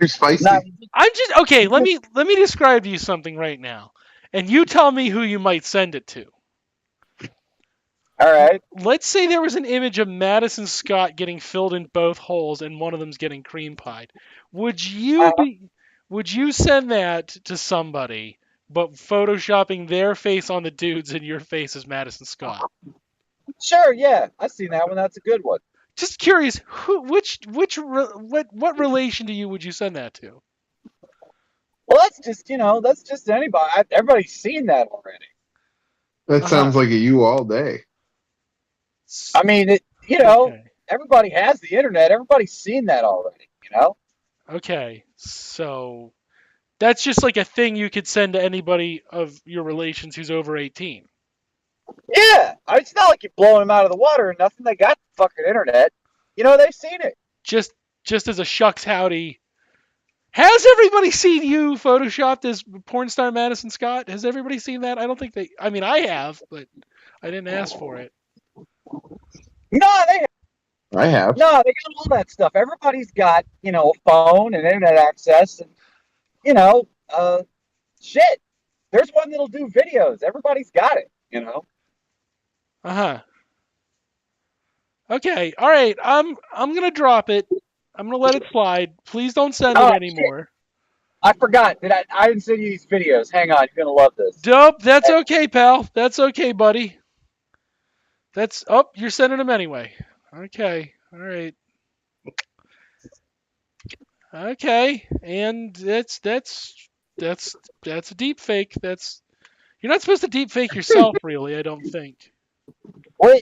Speaker 3: Too spicy.
Speaker 2: I'm just okay. Let me describe to you something right now, and you tell me who you might send it to.
Speaker 4: All right.
Speaker 2: Let's say there was an image of Madison Scott getting filled in both holes, and one of them's getting cream pied. Would you send that to somebody but photoshopping their face on the dudes and your face as Madison Scott.
Speaker 4: Sure, yeah, I've seen that one. That's a good one.
Speaker 2: Just curious, what relation to you would you send that to?
Speaker 4: Well, that's just anybody. Everybody's seen that already.
Speaker 3: That sounds like a you all day.
Speaker 4: I mean,
Speaker 2: Okay.
Speaker 4: everybody has the internet. Everybody's seen that already.
Speaker 2: Okay, so that's just like a thing you could send to anybody of your relations who's over 18.
Speaker 4: Yeah, it's not like you're blowing them out of the water or nothing. They got the fucking internet. They've seen it.
Speaker 2: Just as a shucks howdy. Has everybody seen you photoshopped as porn star Madison Scott? Has everybody seen that? I don't think they. I mean, I have, but I didn't ask for it.
Speaker 4: No,
Speaker 3: I have.
Speaker 4: No, they got all that stuff. Everybody's got, a phone and internet access and, shit. There's one that'll do videos. Everybody's got it,
Speaker 2: Uh-huh. Okay, all right. I'm gonna drop it. I'm gonna let it slide. Please don't send it anymore.
Speaker 4: I forgot. I didn't send you these videos. Hang on, you're gonna love this.
Speaker 2: Dope. That's okay, pal. That's okay, buddy. You're sending them anyway. Okay. All right. Okay. And that's a deep fake. You're not supposed to deep fake yourself, really, I don't think.
Speaker 4: Well,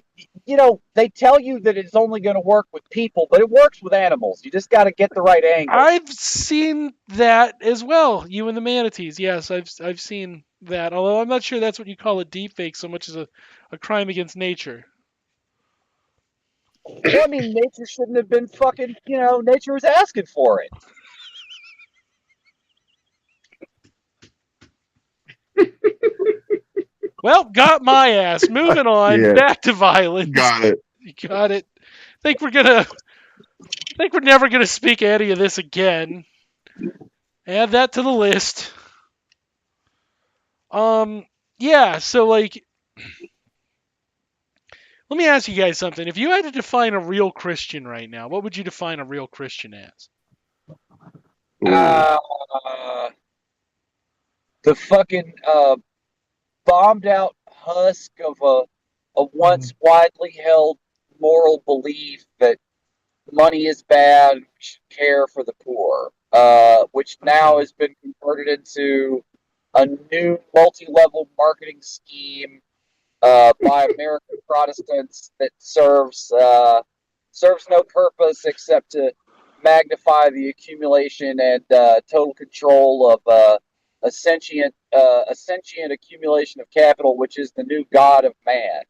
Speaker 4: they tell you that it's only going to work with people, but it works with animals. You just got to get the right angle.
Speaker 2: I've seen that as well. You and the manatees. Yes, I've seen that. Although I'm not sure that's what you call a deep fake so much as a crime against nature.
Speaker 4: Well, I mean, nature shouldn't have been fucking, nature was asking for it.
Speaker 2: Well, got my ass. Moving on.
Speaker 3: Yeah.
Speaker 2: Back to violence.
Speaker 3: Got it.
Speaker 2: Got it. I think we're never gonna speak any of this again. Add that to the list. Yeah, so like let me ask you guys something. If you had to define a real Christian right now, what would you define a real Christian as?
Speaker 4: The fucking bombed out husk of a once widely held moral belief that money is bad, we should care for the poor, which now has been converted into a new multi-level marketing scheme by American Protestants that serves no purpose except to magnify the accumulation and total control of a sentient accumulation of capital, which is the new god of man.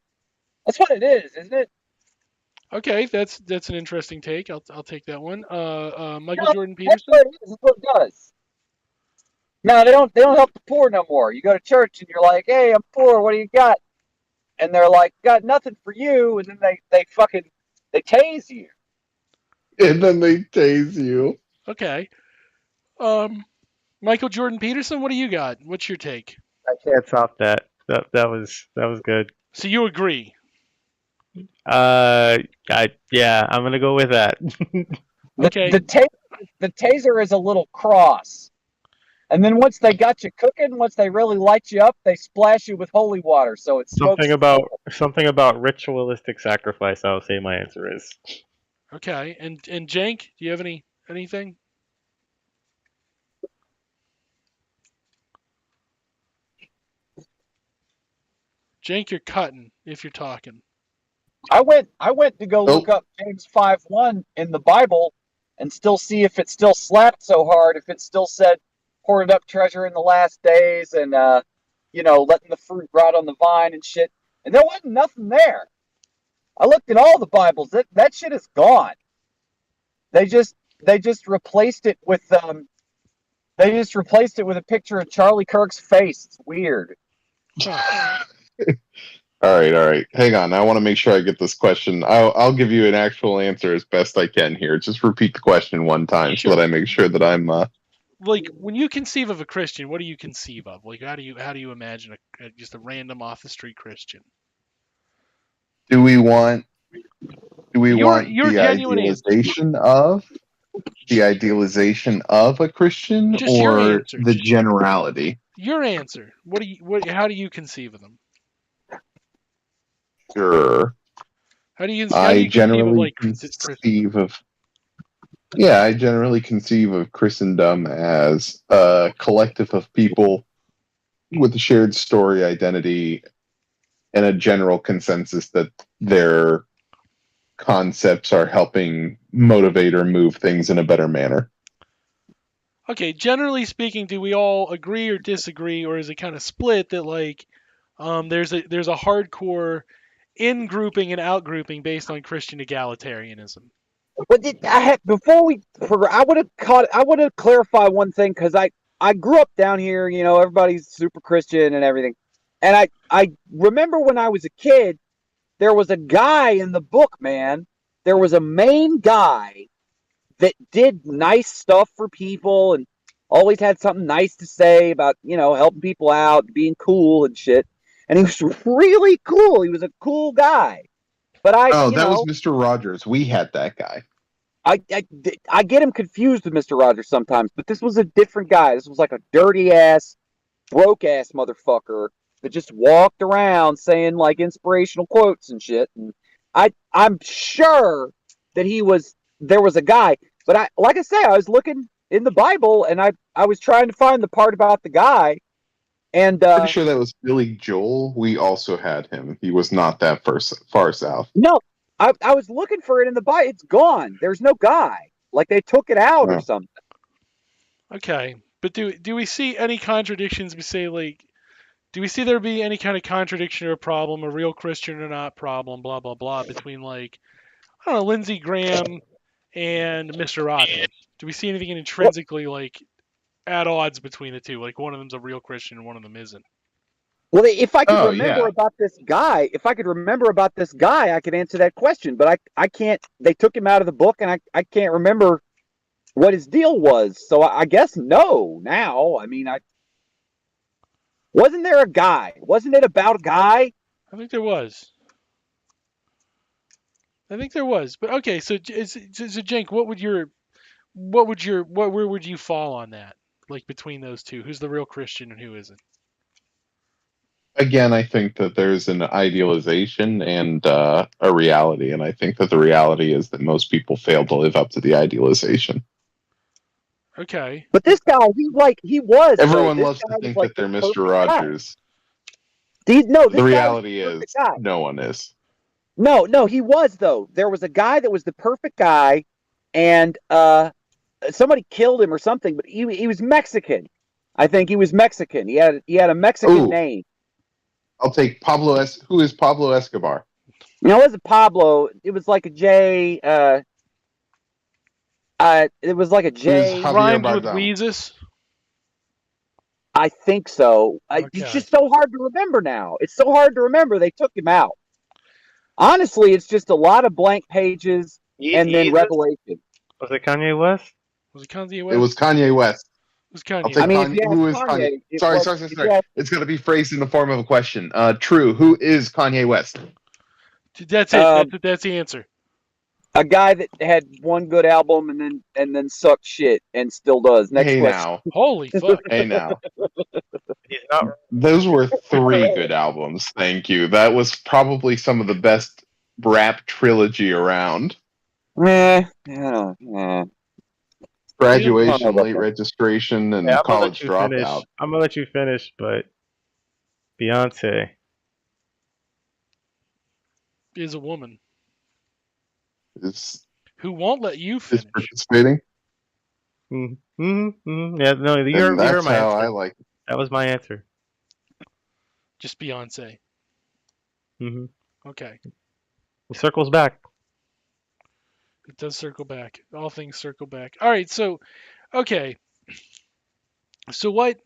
Speaker 4: That's what it is, isn't it?
Speaker 2: Okay, that's an interesting take. I'll take that one. Michael Jordan Peterson.
Speaker 4: That's what it does. No, they don't help the poor no more. You go to church and you're like, "Hey, I'm poor. What do you got?" And they're like, "Got nothing for you." And then they tase you.
Speaker 3: And then they tase you.
Speaker 2: Okay. Michael Jordan Peterson, what do you got? What's your take?
Speaker 1: I can't top that. That was good.
Speaker 2: So you agree?
Speaker 1: I'm gonna go with that.
Speaker 2: Okay.
Speaker 4: The taser is a little cross. And then once they got you cooking, once they really light you up, they splash you with holy water. So it's
Speaker 1: something about ritualistic sacrifice. I'll say my answer is.
Speaker 2: Okay, and Jank, do you have anything? Jank, you're cutting if you're talking.
Speaker 4: I went to go look up James 5:1 in the Bible and still see if it still slapped so hard, if it still said hoarded up treasure in the last days and letting the fruit rot on the vine and shit. And there wasn't nothing there. I looked at all the Bibles. That shit is gone. They just replaced it with a picture of Charlie Kirk's face. It's weird.
Speaker 3: All right. Hang on. I want to make sure I get this question. I'll give you an actual answer as best I can here. Just repeat the question one time so that I make sure that I'm.
Speaker 2: Like when you conceive of a Christian, what do you conceive of? Like how do you imagine just a random off the street Christian?
Speaker 3: Do we want
Speaker 2: your
Speaker 3: the idealization of a Christian
Speaker 2: just
Speaker 3: or the generality?
Speaker 2: Your answer. How do you conceive of them?
Speaker 3: Sure.
Speaker 2: How do you
Speaker 3: I
Speaker 2: conceive of
Speaker 3: generally
Speaker 2: like Christendom?
Speaker 3: conceive of Yeah, I generally conceive of Christendom as a collective of people with a shared story identity and a general consensus that their concepts are helping motivate or move things in a better manner.
Speaker 2: Okay, generally speaking, do we all agree or disagree, or is it kind of split that like there's a hardcore in grouping and out grouping based on Christian egalitarianism?
Speaker 4: But before I would have clarified one thing because I grew up down here. You know, everybody's super Christian and everything, and I remember when I was a kid, there was a guy in the book, man. There was a main guy that did nice stuff for people and always had something nice to say about, helping people out, being cool and shit. And he was really cool. He was a cool guy. But
Speaker 3: Oh, that was Mr. Rogers. We had that guy.
Speaker 4: I, I, I get him confused with Mr. Rogers sometimes, but this was a different guy. This was like a dirty ass, broke ass motherfucker that just walked around saying like inspirational quotes and shit. And I'm sure that there was a guy, but like I say, I was looking in the Bible and I was trying to find the part about the guy. And
Speaker 3: Pretty sure that was Billy Joel. We also had him. He was not that far south.
Speaker 4: no, I was looking for it in the Bible. It's gone. There's no guy. Like they took it out or
Speaker 3: No.
Speaker 4: something.
Speaker 2: Okay, but do we see any contradictions? We say like, do we see there be any kind of contradiction or problem, a real Christian or not problem, blah blah blah, between like I don't know Lindsey Graham and Mr. Rogers? Do we see anything intrinsically like at odds between the two? Like one of them's a real Christian and one of them isn't.
Speaker 4: Well, if I could
Speaker 3: Oh,
Speaker 4: remember
Speaker 3: yeah.
Speaker 4: about this guy, I could answer that question. But I can't. They took him out of the book, and I can't remember what his deal was. So I guess no. Now, I mean, wasn't there a guy? Wasn't it about a guy?
Speaker 2: I think there was. I think there was. But okay, so Jenk, where would you fall on that? Like between those two, who's the real Christian and who isn't?
Speaker 3: Again, I think that there's an idealization and a reality, and I think that the reality is that most people fail to live up to the idealization.
Speaker 2: Okay.
Speaker 4: But this guy, he was.
Speaker 3: Everyone
Speaker 4: This
Speaker 3: loves
Speaker 4: guy
Speaker 3: to
Speaker 4: was
Speaker 3: think
Speaker 4: like
Speaker 3: that
Speaker 4: the
Speaker 3: they're Mr.
Speaker 4: perfect guy.
Speaker 3: Rogers.
Speaker 4: No,
Speaker 3: The
Speaker 4: this guy was
Speaker 3: reality
Speaker 4: the
Speaker 3: is
Speaker 4: perfect guy.
Speaker 3: no one is.
Speaker 4: No, he was though. There was a guy that was the perfect guy, and somebody killed him or something. But he was Mexican. I think he was Mexican. He had a Mexican
Speaker 3: Ooh,
Speaker 4: name.
Speaker 3: I'll take Pablo Who is Pablo Escobar?
Speaker 4: It wasn't Pablo. It was like a J. It was like a
Speaker 3: Who is
Speaker 4: J.
Speaker 3: Javier
Speaker 2: Rhymes with
Speaker 3: Bardem?
Speaker 2: Weezus.
Speaker 4: I think so. It's
Speaker 2: Okay.
Speaker 4: just so hard to remember now. It's so hard to remember. They took him out. Honestly, it's just a lot of blank pages and then
Speaker 1: Yeezus?
Speaker 4: revelation.
Speaker 1: Was it Kanye West?
Speaker 2: Was it Kanye
Speaker 3: It
Speaker 2: West?
Speaker 3: was Kanye West.
Speaker 2: It was
Speaker 3: I'll
Speaker 2: Kanye
Speaker 3: take
Speaker 4: I mean,
Speaker 2: West.
Speaker 4: if you
Speaker 3: Kanye.
Speaker 4: ask
Speaker 3: Who is Kanye?
Speaker 4: Kanye,
Speaker 3: Sorry.
Speaker 4: if you ask,
Speaker 3: It's going to be phrased in the form of a question. True. Who is Kanye West?
Speaker 2: That's it. That's the answer.
Speaker 4: a guy that had one good album and then sucked shit and still does. Next
Speaker 3: Hey
Speaker 4: question.
Speaker 3: now.
Speaker 2: Holy fuck.
Speaker 3: Hey now.
Speaker 1: He's not.
Speaker 3: Those were 3 good albums. Thank you. That was probably some of the best rap trilogy around. Graduation, late registration, and
Speaker 1: Yeah,
Speaker 3: college dropout.
Speaker 1: I'm gonna let you finish, but Beyonce.
Speaker 2: Is a woman
Speaker 3: Is
Speaker 2: who won't let you finish.
Speaker 3: participating.
Speaker 1: Yeah, no, you
Speaker 3: And
Speaker 1: heard
Speaker 3: that's
Speaker 1: my
Speaker 3: how
Speaker 1: answer.
Speaker 3: I like it.
Speaker 1: That was my answer.
Speaker 2: Just Beyonce.
Speaker 1: hmm
Speaker 2: Okay.
Speaker 1: It circles back.
Speaker 2: It does circle back. All things circle back. All right. So, okay. So what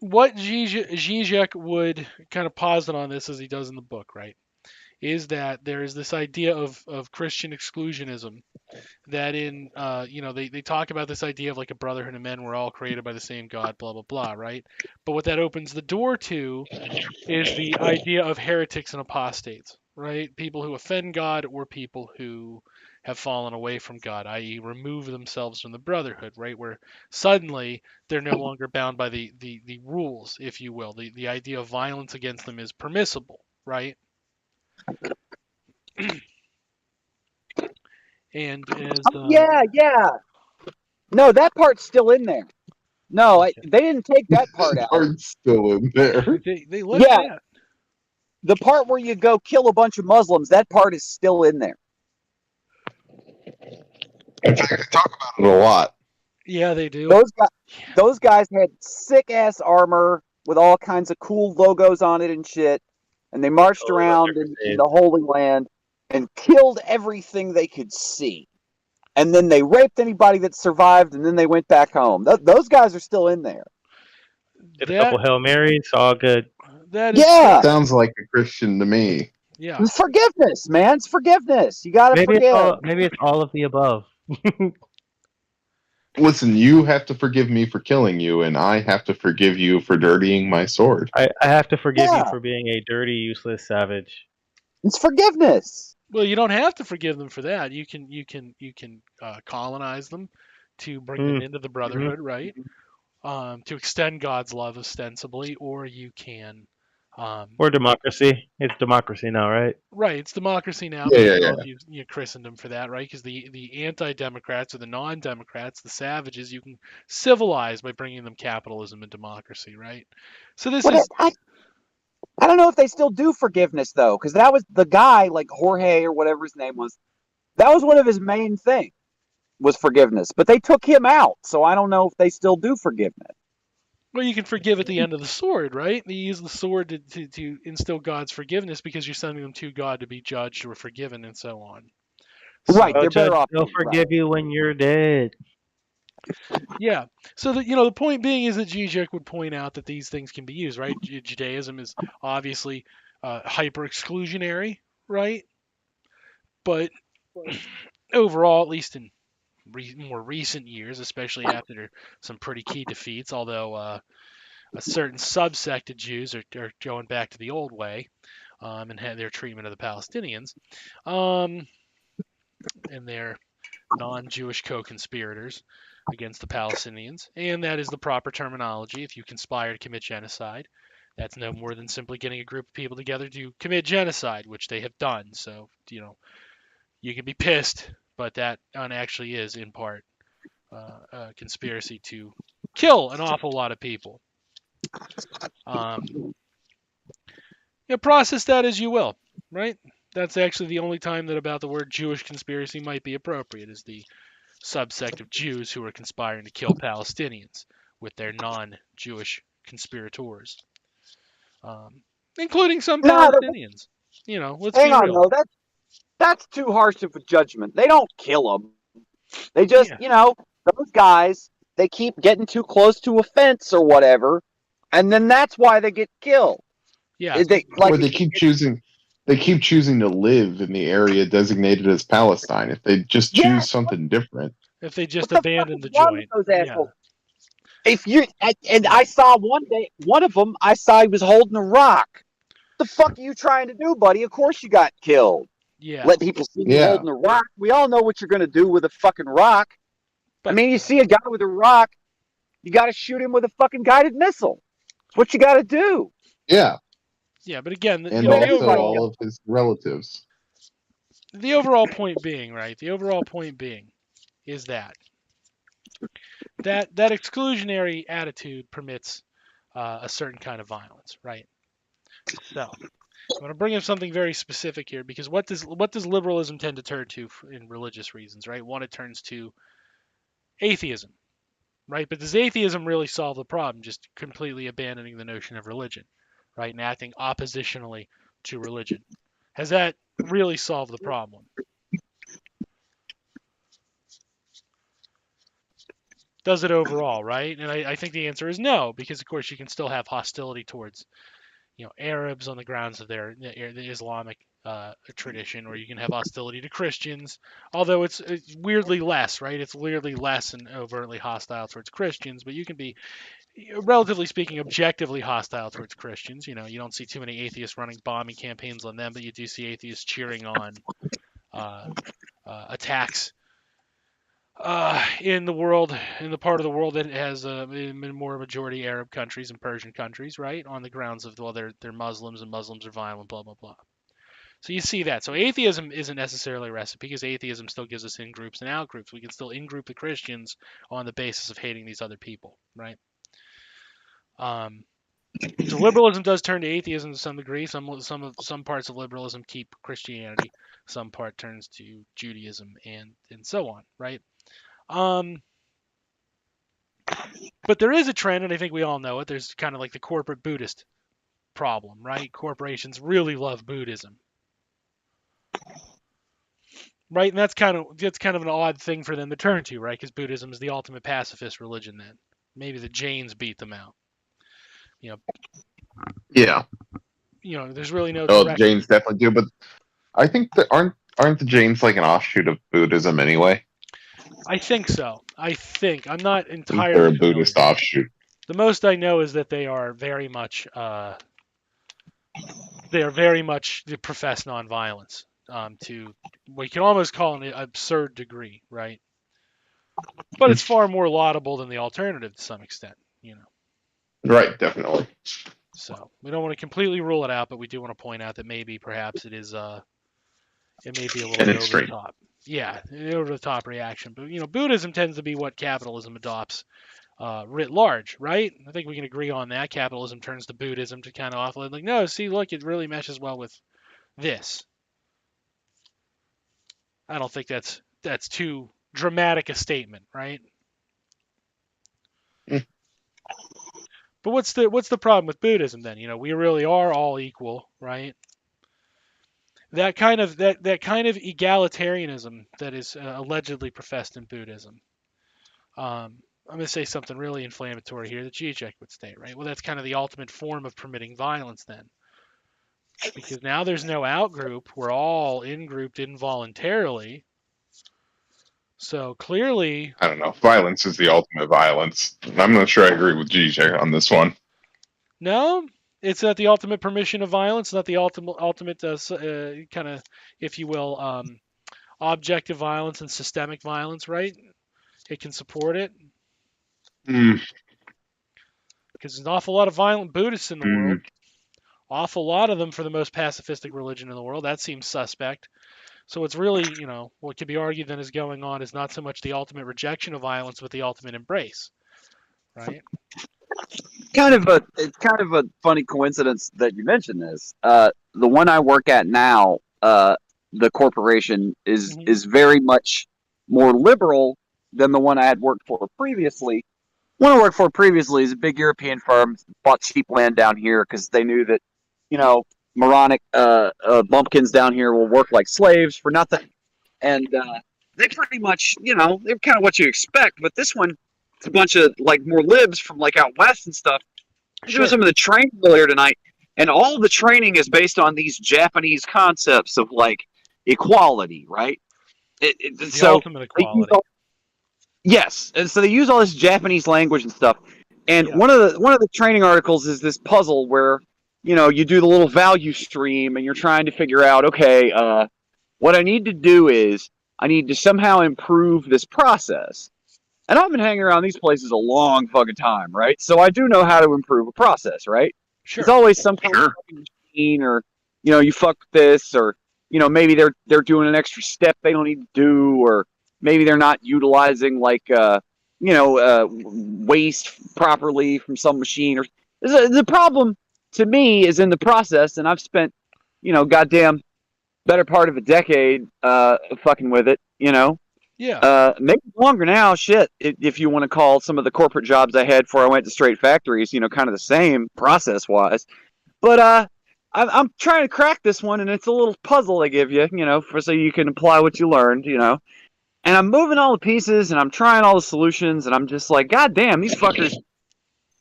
Speaker 2: Zizek would kind of posit on this, as he does in the book, right, is that there is this idea of Christian exclusionism that they talk about this idea of like a brotherhood of men, we're all created by the same God, blah, blah, blah, right? But what that opens the door to is the idea of heretics and apostates, right? People who offend God or people who have fallen away from God, i.e., remove themselves from the brotherhood, right? Where suddenly they're no longer bound by the rules, if you will. The idea of violence against them is permissible, right? And as
Speaker 4: Yeah. No, that part's still in there. No,
Speaker 2: okay.
Speaker 4: they didn't take that part out.
Speaker 3: Part's still in there.
Speaker 2: They left
Speaker 4: Yeah,
Speaker 2: that.
Speaker 4: the part where you go kill a bunch of Muslims, that part is still in there.
Speaker 3: In fact, I talk about it a lot.
Speaker 2: Yeah, they do.
Speaker 4: Those guys had sick ass armor with all kinds of cool logos on it and shit, and they marched around in the Holy Land and killed everything they could see. And then they raped anybody that survived, and then they went back home. Those guys are still in there.
Speaker 1: Did a couple Hail Marys, all good.
Speaker 2: That is
Speaker 4: Yeah.
Speaker 3: Sounds like a Christian to me.
Speaker 2: Yeah.
Speaker 4: It's forgiveness, man. It's forgiveness. You gotta forgive.
Speaker 1: Maybe it's all of the above.
Speaker 3: Listen, you have to forgive me for killing you, and I have to forgive you for dirtying my sword.
Speaker 1: I have to forgive you for being a dirty, useless savage.
Speaker 4: It's forgiveness.
Speaker 2: Well, you don't have to forgive them for that. You can colonize them to bring them into the brotherhood, right? To extend God's love ostensibly, or you can.
Speaker 1: Or democracy. It's democracy now, right?
Speaker 2: Right, it's democracy now.
Speaker 3: Yeah.
Speaker 2: You christened them for that, right? Because the anti-democrats or the non-democrats, the savages, you can civilize by bringing them capitalism and democracy, right? So this is.
Speaker 4: I don't know if they still do forgiveness though, because that was the guy, like Jorge or whatever his name was. That was one of his main things, was forgiveness. But they took him out, so I don't know if they still do forgiveness.
Speaker 2: Well, you can forgive at the end of the sword, right? You use the sword to instill God's forgiveness because you're sending them to God to be judged or forgiven and so on.
Speaker 4: Right, they're better off.
Speaker 1: They'll forgive you when you're dead.
Speaker 2: Yeah. So the point being is that Zizek would point out that these things can be used, right? Judaism is obviously hyper exclusionary, right? But overall, at least in more recent years, especially after some pretty key defeats, although a certain subsect of Jews are going back to the old way and had their treatment of the Palestinians and their non-Jewish co-conspirators against the Palestinians, and that is the proper terminology. If you conspire to commit genocide, that's no more than simply getting a group of people together to commit genocide, which they have done. So, you can be pissed, but that actually is, in part, a conspiracy to kill an awful lot of people. Process that as you will, right? That's actually the only time that about the word Jewish conspiracy might be appropriate, is the subsect of Jews who are conspiring to kill Palestinians with their non-Jewish conspirators, including some Palestinians. Let's be real.
Speaker 4: No, that's too harsh of a judgment. They don't kill them. They just, those guys, they keep getting too close to a fence or whatever, and then that's why they get killed.
Speaker 2: Yeah.
Speaker 3: Or they keep choosing to live in the area designated as Palestine. If they just choose something different.
Speaker 2: If they just abandon the joint.
Speaker 4: Those assholes? Yeah. I saw one of them, I saw he was holding a rock. The fuck are you trying to do, buddy? Of course you got killed.
Speaker 2: Yeah.
Speaker 4: Let people see you holding a rock. We all know what you're going to do with a fucking rock. But, you see a guy with a rock, you got to shoot him with a fucking guided missile. That's what you got to do.
Speaker 3: Yeah.
Speaker 2: Yeah, but again,
Speaker 3: and also all of his relatives.
Speaker 2: The overall point being, right? The overall point being is that exclusionary attitude permits a certain kind of violence, right? So I'm going to bring up something very specific here, because what does liberalism tend to turn to in religious reasons, right? One, it turns to atheism, right? But does atheism really solve the problem, just completely abandoning the notion of religion, right, and acting oppositionally to religion? Has that really solved the problem? Does it overall, right? And I think the answer is no, because of course you can still have hostility towards, Arabs on the grounds of the Islamic tradition, or you can have hostility to Christians, although it's weirdly less, right? It's weirdly less and overtly hostile towards Christians, but you can be, relatively speaking, objectively hostile towards Christians. You don't see too many atheists running bombing campaigns on them, but you do see atheists cheering on attacks in the world, in the part of the world that has more majority Arab countries and Persian countries, right? On the grounds of, well, they're Muslims and Muslims are violent, blah blah blah. So you see that. So atheism isn't necessarily a recipe, because atheism still gives us in groups and out groups. We can still in group the Christians on the basis of hating these other people, right? So liberalism does turn to atheism to some degree. Some parts of liberalism keep Christianity. Some part turns to Judaism and so on, right? But there is a trend, and I think we all know it. There's kind of like the corporate Buddhist problem, right? Corporations really love Buddhism, right? And that's kind of an odd thing for them to turn to, right? Because Buddhism is the ultimate pacifist religion. Then maybe the Jains beat them out.
Speaker 3: Yeah.
Speaker 2: There's really no.
Speaker 3: Oh, the Jains definitely do, but I think that aren't the Jains like an offshoot of Buddhism anyway? I
Speaker 2: think so. I'm not entirely.
Speaker 3: They're a Buddhist offshoot.
Speaker 2: The most I know is that they are very much they profess nonviolence to what you can almost call an absurd degree, right? But it's far more laudable than the alternative to some extent,
Speaker 3: Right, definitely.
Speaker 2: So we don't want to completely rule it out, but we do want to point out that maybe perhaps it may be a little bit over the top. Yeah, over the top reaction. But Buddhism tends to be what capitalism adopts writ large, right? I think we can agree on that. Capitalism turns to Buddhism to kind of offload. Like, no, see, look, it really meshes well with this. I don't think that's too dramatic a statement, right? But what's the problem with Buddhism then? We really are all equal, right? That kind of egalitarianism that is allegedly professed in Buddhism. I'm going to say something really inflammatory here that Zizek would state, right? Well, that's kind of the ultimate form of permitting violence then. Because now there's no out-group. We're all in-grouped involuntarily. So clearly...
Speaker 3: I don't know. Violence is the ultimate violence. I'm not sure I agree with Zizek on this one.
Speaker 2: No? It's not the ultimate permission of violence, not the ultimate kind of, if you will, objective violence and systemic violence, right? It can support it. Because there's an awful lot of violent Buddhists in the world. Awful lot of them for the most pacifistic religion in the world. That seems suspect. So it's really, what could be argued then is going on is not so much the ultimate rejection of violence, but the ultimate embrace, right?
Speaker 4: It's kind of a funny coincidence that you mentioned this. The one I work at now, the corporation is very much more liberal than the one I had worked for previously. One I worked for previously is a big European firm, bought cheap land down here because they knew that, moronic bumpkins down here will work like slaves for nothing. And they pretty much, they're kind of what you expect. But this one, it's a bunch of like more libs from like out west and stuff. Sure. Doing some of the training earlier tonight, and all the training is based on these Japanese concepts of like equality, right?
Speaker 2: The ultimate equality.
Speaker 4: Yes, and so they use all this Japanese language and stuff. And one of the training articles is this puzzle where you do the little value stream, and you're trying to figure out, okay, what I need to do is I need to somehow improve this process. And I've been hanging around these places a long fucking time, right? So I do know how to improve a process, right?
Speaker 2: Sure.
Speaker 4: There's always some kind of machine, or you fuck this, or maybe they're doing an extra step they don't need to do, or maybe they're not utilizing like waste properly from some machine. Or the problem to me is in the process, and I've spent goddamn better part of a decade fucking with it,
Speaker 2: Yeah.
Speaker 4: Maybe longer now, shit, if you want to call some of the corporate jobs I had before I went to straight factories, kind of the same process-wise. But I'm trying to crack this one, and it's a little puzzle they give you, so you can apply what you learned, And I'm moving all the pieces, and I'm trying all the solutions, and I'm just like, God damn, these fuckers,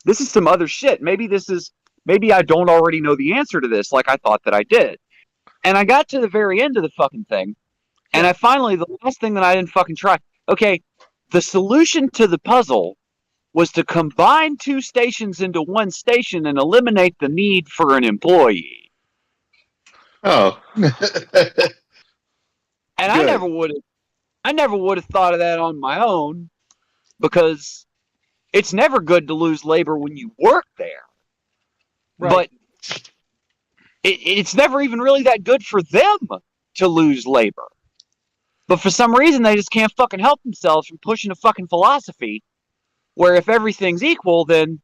Speaker 4: this is some other shit. Maybe I don't already know the answer to this like I thought that I did. And I got to the very end of the fucking thing, and the last thing that I didn't fucking try. Okay, the solution to the puzzle was to combine two stations into one station and eliminate the need for an employee.
Speaker 3: Oh.
Speaker 4: And I never would have. I never would have thought of that on my own, because it's never good to lose labor when you work there.
Speaker 2: Right.
Speaker 4: But it's never even really that good for them to lose labor. But for some reason, they just can't fucking help themselves from pushing a fucking philosophy where if everything's equal, then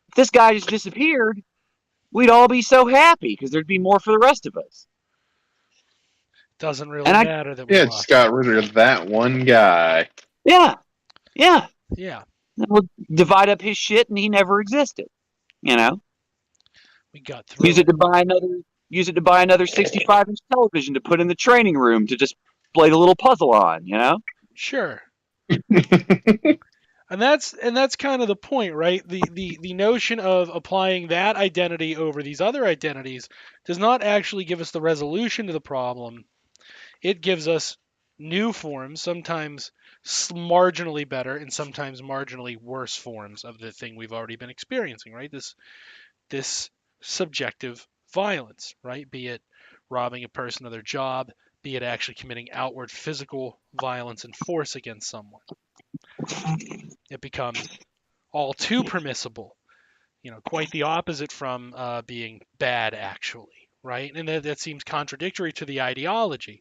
Speaker 4: if this guy just disappeared, we'd all be so happy because there'd be more for the rest of us.
Speaker 2: Doesn't really matter that we
Speaker 3: Yeah,
Speaker 2: lost.
Speaker 3: just got rid of that one guy.
Speaker 4: Yeah.
Speaker 2: Yeah.
Speaker 4: We'll divide up his shit and he never existed. You know?
Speaker 2: We got through
Speaker 4: Use it to buy another 65-inch television to put in the training room to just play the little puzzle on, you know?
Speaker 2: Sure. And that's kind of the point, right? The notion of applying that identity over these other identities does not actually give us the resolution to the problem. It gives us new forms, sometimes marginally better and sometimes marginally worse forms of the thing we've already been experiencing, right? This subjective violence, right? Be it robbing a person of their job, be it actually committing outward physical violence and force against someone. It becomes all too permissible, quite the opposite from being bad, actually, right? And that seems contradictory to the ideology.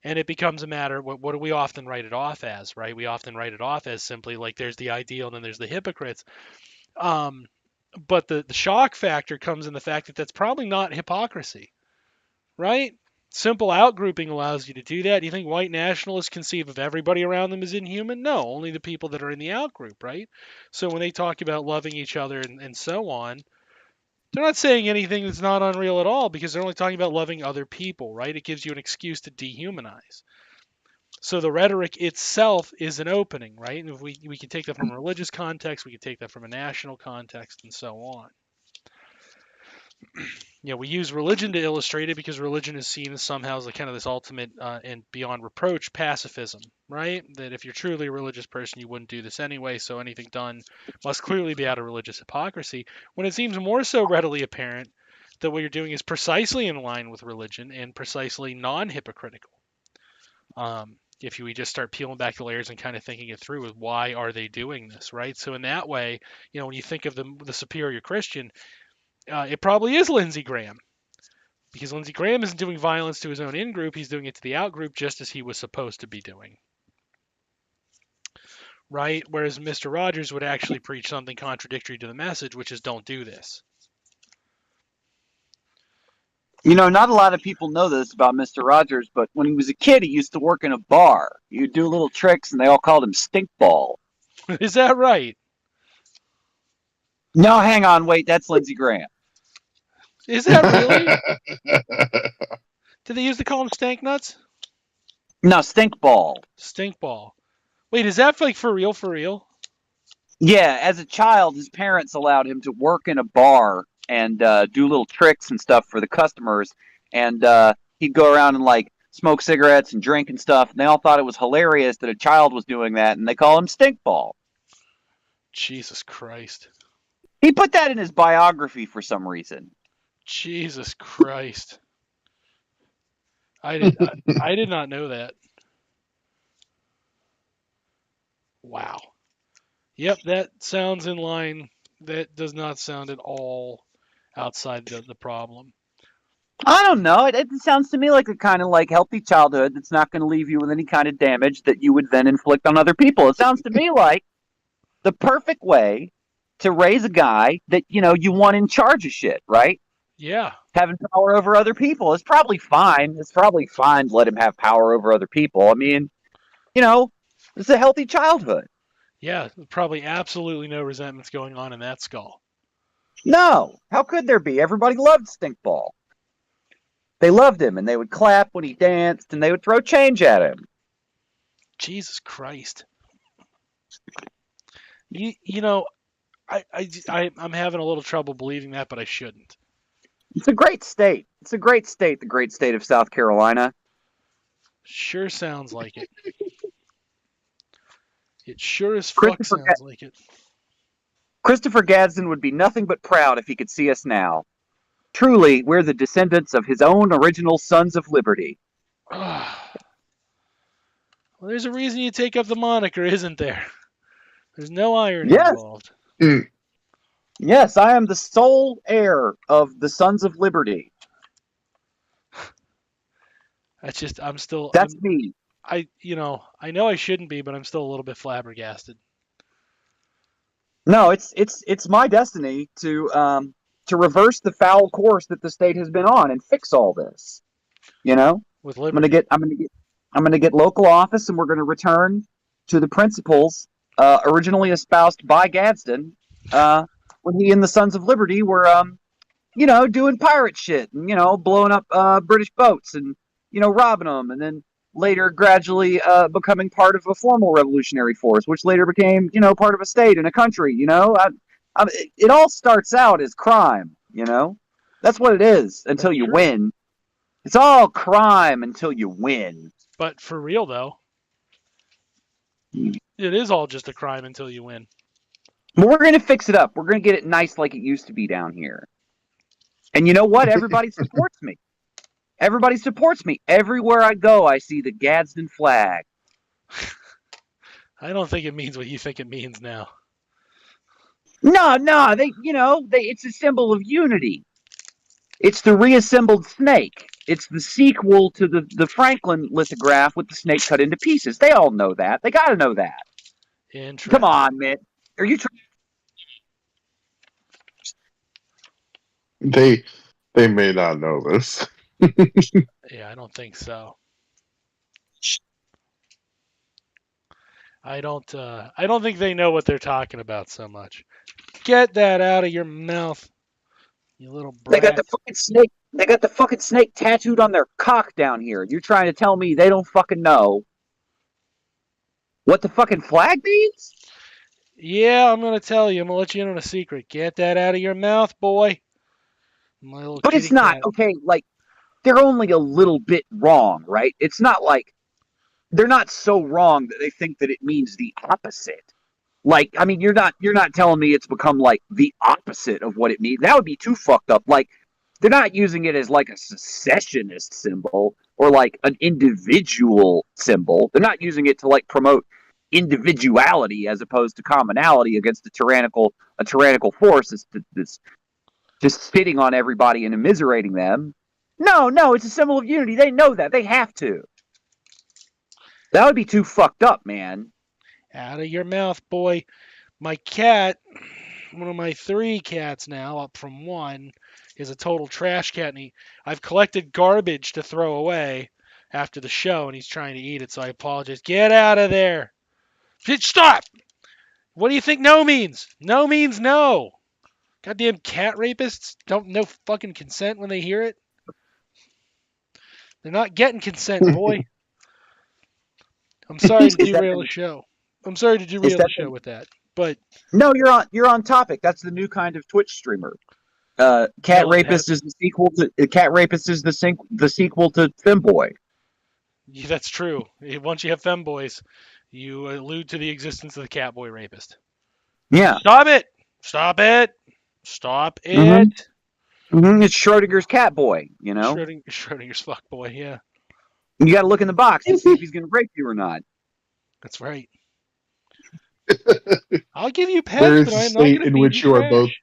Speaker 2: And it becomes a matter, what do we often write it off as, right? We often write it off as simply like there's the ideal and then there's the hypocrites. But the shock factor comes in the fact that that's probably not hypocrisy, right? Simple outgrouping allows you to do that. Do you think white nationalists conceive of everybody around them as inhuman? No, only the people that are in the outgroup, right? So when they talk about loving each other and so on, they're not saying anything that's not unreal at all because they're only talking about loving other people, right? It gives you an excuse to dehumanize. So the rhetoric itself is an opening, right? And if we can take that from a religious context, we can take that from a national context, and so on. We use religion to illustrate it because religion is seen as somehow as kind of this ultimate and beyond reproach pacifism, right? That if you're truly a religious person, you wouldn't do this anyway, so anything done must clearly be out of religious hypocrisy, when it seems more so readily apparent that what you're doing is precisely in line with religion and precisely non-hypocritical. If we just start peeling back the layers and kind of thinking it through with why are they doing this, right? So in that way, when you think of the superior Christian, it probably is Lindsey Graham, because Lindsey Graham isn't doing violence to his own in-group, he's doing it to the out-group just as he was supposed to be doing. Right? Whereas Mr. Rogers would actually preach something contradictory to the message, which is don't do this.
Speaker 4: Not a lot of people know this about Mr. Rogers, but when he was a kid, he used to work in a bar. He would do little tricks, and they all called him Stinkball.
Speaker 2: Is that right?
Speaker 4: No, hang on, wait, that's Lindsey Graham.
Speaker 2: Is that really? Did they used to call him Stank Nuts?
Speaker 4: No, Stinkball.
Speaker 2: Stinkball. Wait, is that like for real, for real?
Speaker 4: Yeah, as a child, his parents allowed him to work in a bar and do little tricks and stuff for the customers. And he'd go around and like smoke cigarettes and drink and stuff. And they all thought it was hilarious that a child was doing that. And they call him Stinkball.
Speaker 2: Jesus Christ.
Speaker 4: He put that in his biography for some reason.
Speaker 2: Jesus Christ. I did not know that. Wow. Yep, that sounds in line. That does not sound at all outside the problem.
Speaker 4: I don't know. It sounds to me like a kind of like healthy childhood that's not going to leave you with any kind of damage that you would then inflict on other people. It sounds to me like the perfect way to raise a guy that, you want in charge of shit, right?
Speaker 2: Yeah.
Speaker 4: Having power over other people is probably fine. It's probably fine to let him have power over other people. I mean, it's a healthy childhood.
Speaker 2: Yeah, probably absolutely no resentments going on in that skull.
Speaker 4: No. How could there be? Everybody loved Stinkball. They loved him, and they would clap when he danced, and they would throw change at him.
Speaker 2: Jesus Christ. I'm having a little trouble believing that, but I shouldn't.
Speaker 4: It's a great state. It's a great state, the great state of South Carolina.
Speaker 2: Sure sounds like it. It sure as fuck sounds like it.
Speaker 4: Christopher Gadsden would be nothing but proud if he could see us now. Truly, we're the descendants of his own original Sons of Liberty.
Speaker 2: Well, there's a reason you take up the moniker, isn't there? There's no irony
Speaker 4: Yes,
Speaker 2: involved.
Speaker 3: Mm.
Speaker 4: yes, I am the sole heir of the Sons of Liberty.
Speaker 2: That's just
Speaker 4: That's me.
Speaker 2: I know I shouldn't be, but I'm still a little bit flabbergasted.
Speaker 4: No, it's my destiny to reverse the foul course that the state has been on and fix all this. You know,
Speaker 2: With
Speaker 4: I'm gonna
Speaker 2: liberty.
Speaker 4: get local office, and we're gonna return to the principles originally espoused by Gadsden when he and the Sons of Liberty were doing pirate shit and blowing up British boats and robbing them, and then later gradually becoming part of a formal revolutionary force, which later became part of a state and a country. It all starts out as crime. That's what it is until
Speaker 2: That's
Speaker 4: you
Speaker 2: true.
Speaker 4: win. It's all crime until you win.
Speaker 2: But for real though, it is all just a crime until you win.
Speaker 4: But we're gonna fix it up. We're gonna get it nice like it used to be down here. And you know what? Everybody supports me. Everybody supports me. Everywhere I go, I see the Gadsden flag.
Speaker 2: I don't think it means what you think it means now.
Speaker 4: No, it's a symbol of unity. It's the reassembled snake. It's the sequel to the Franklin lithograph with the snake cut into pieces. They all know that. They got to know that.
Speaker 2: Interesting.
Speaker 4: Come on, man. Are you trying?
Speaker 3: They may not know this.
Speaker 2: Yeah, I don't think so. I don't think they know what they're talking about so much. Get that out of your mouth, you little
Speaker 4: They got
Speaker 2: brat.
Speaker 4: the fucking snake. They got the fucking snake tattooed on their cock down here. You're trying to tell me they don't fucking know what the fucking flag means?
Speaker 2: Yeah, I'm gonna tell you. I'm gonna let you in on a secret. Get that out of your mouth, boy. My little
Speaker 4: But
Speaker 2: kitty
Speaker 4: it's not
Speaker 2: cat.
Speaker 4: okay. Like they're only a little bit wrong, right? It's not like they're not so wrong that they think that it means the opposite. Like, I mean, you're not telling me it's become like the opposite of what it means. That would be too fucked up. Like, they're not using it as like a secessionist symbol or like an individual symbol. They're not using it to like promote individuality as opposed to commonality against a tyrannical force that's just spitting on everybody and immiserating them. No, it's a symbol of unity. They know that. They have to. That would be too fucked up, man.
Speaker 2: Out of your mouth, boy. My cat, one of my 3 cats now, up from 1, is a total trash cat. And I've collected garbage to throw away after the show, and he's trying to eat it, so I apologize. Get out of there. Stop! What do you think no means? No means no. Goddamn cat rapists don't know fucking consent when they hear it. They're not getting consent, boy. I'm sorry to derail the show. I'm sorry to derail the show with that. But
Speaker 4: no, you're on topic. That's the new kind of Twitch streamer. Cat Rapist is the sequel to the sequel to Femboy.
Speaker 2: Yeah, that's true. Once you have femboys, you allude to the existence of the Catboy Rapist.
Speaker 4: Yeah.
Speaker 2: Stop it! Stop it! Stop it!
Speaker 4: It's Schrodinger's Catboy.
Speaker 2: Schrodinger's fuckboy. Yeah.
Speaker 4: You got to look in the box to see if he's going to rape you or not.
Speaker 2: That's right. I'll give you pets,
Speaker 3: There is
Speaker 2: but
Speaker 3: a
Speaker 2: I'm not going
Speaker 3: state
Speaker 2: to
Speaker 3: in
Speaker 2: feed
Speaker 3: which
Speaker 2: you
Speaker 3: you are
Speaker 2: trash.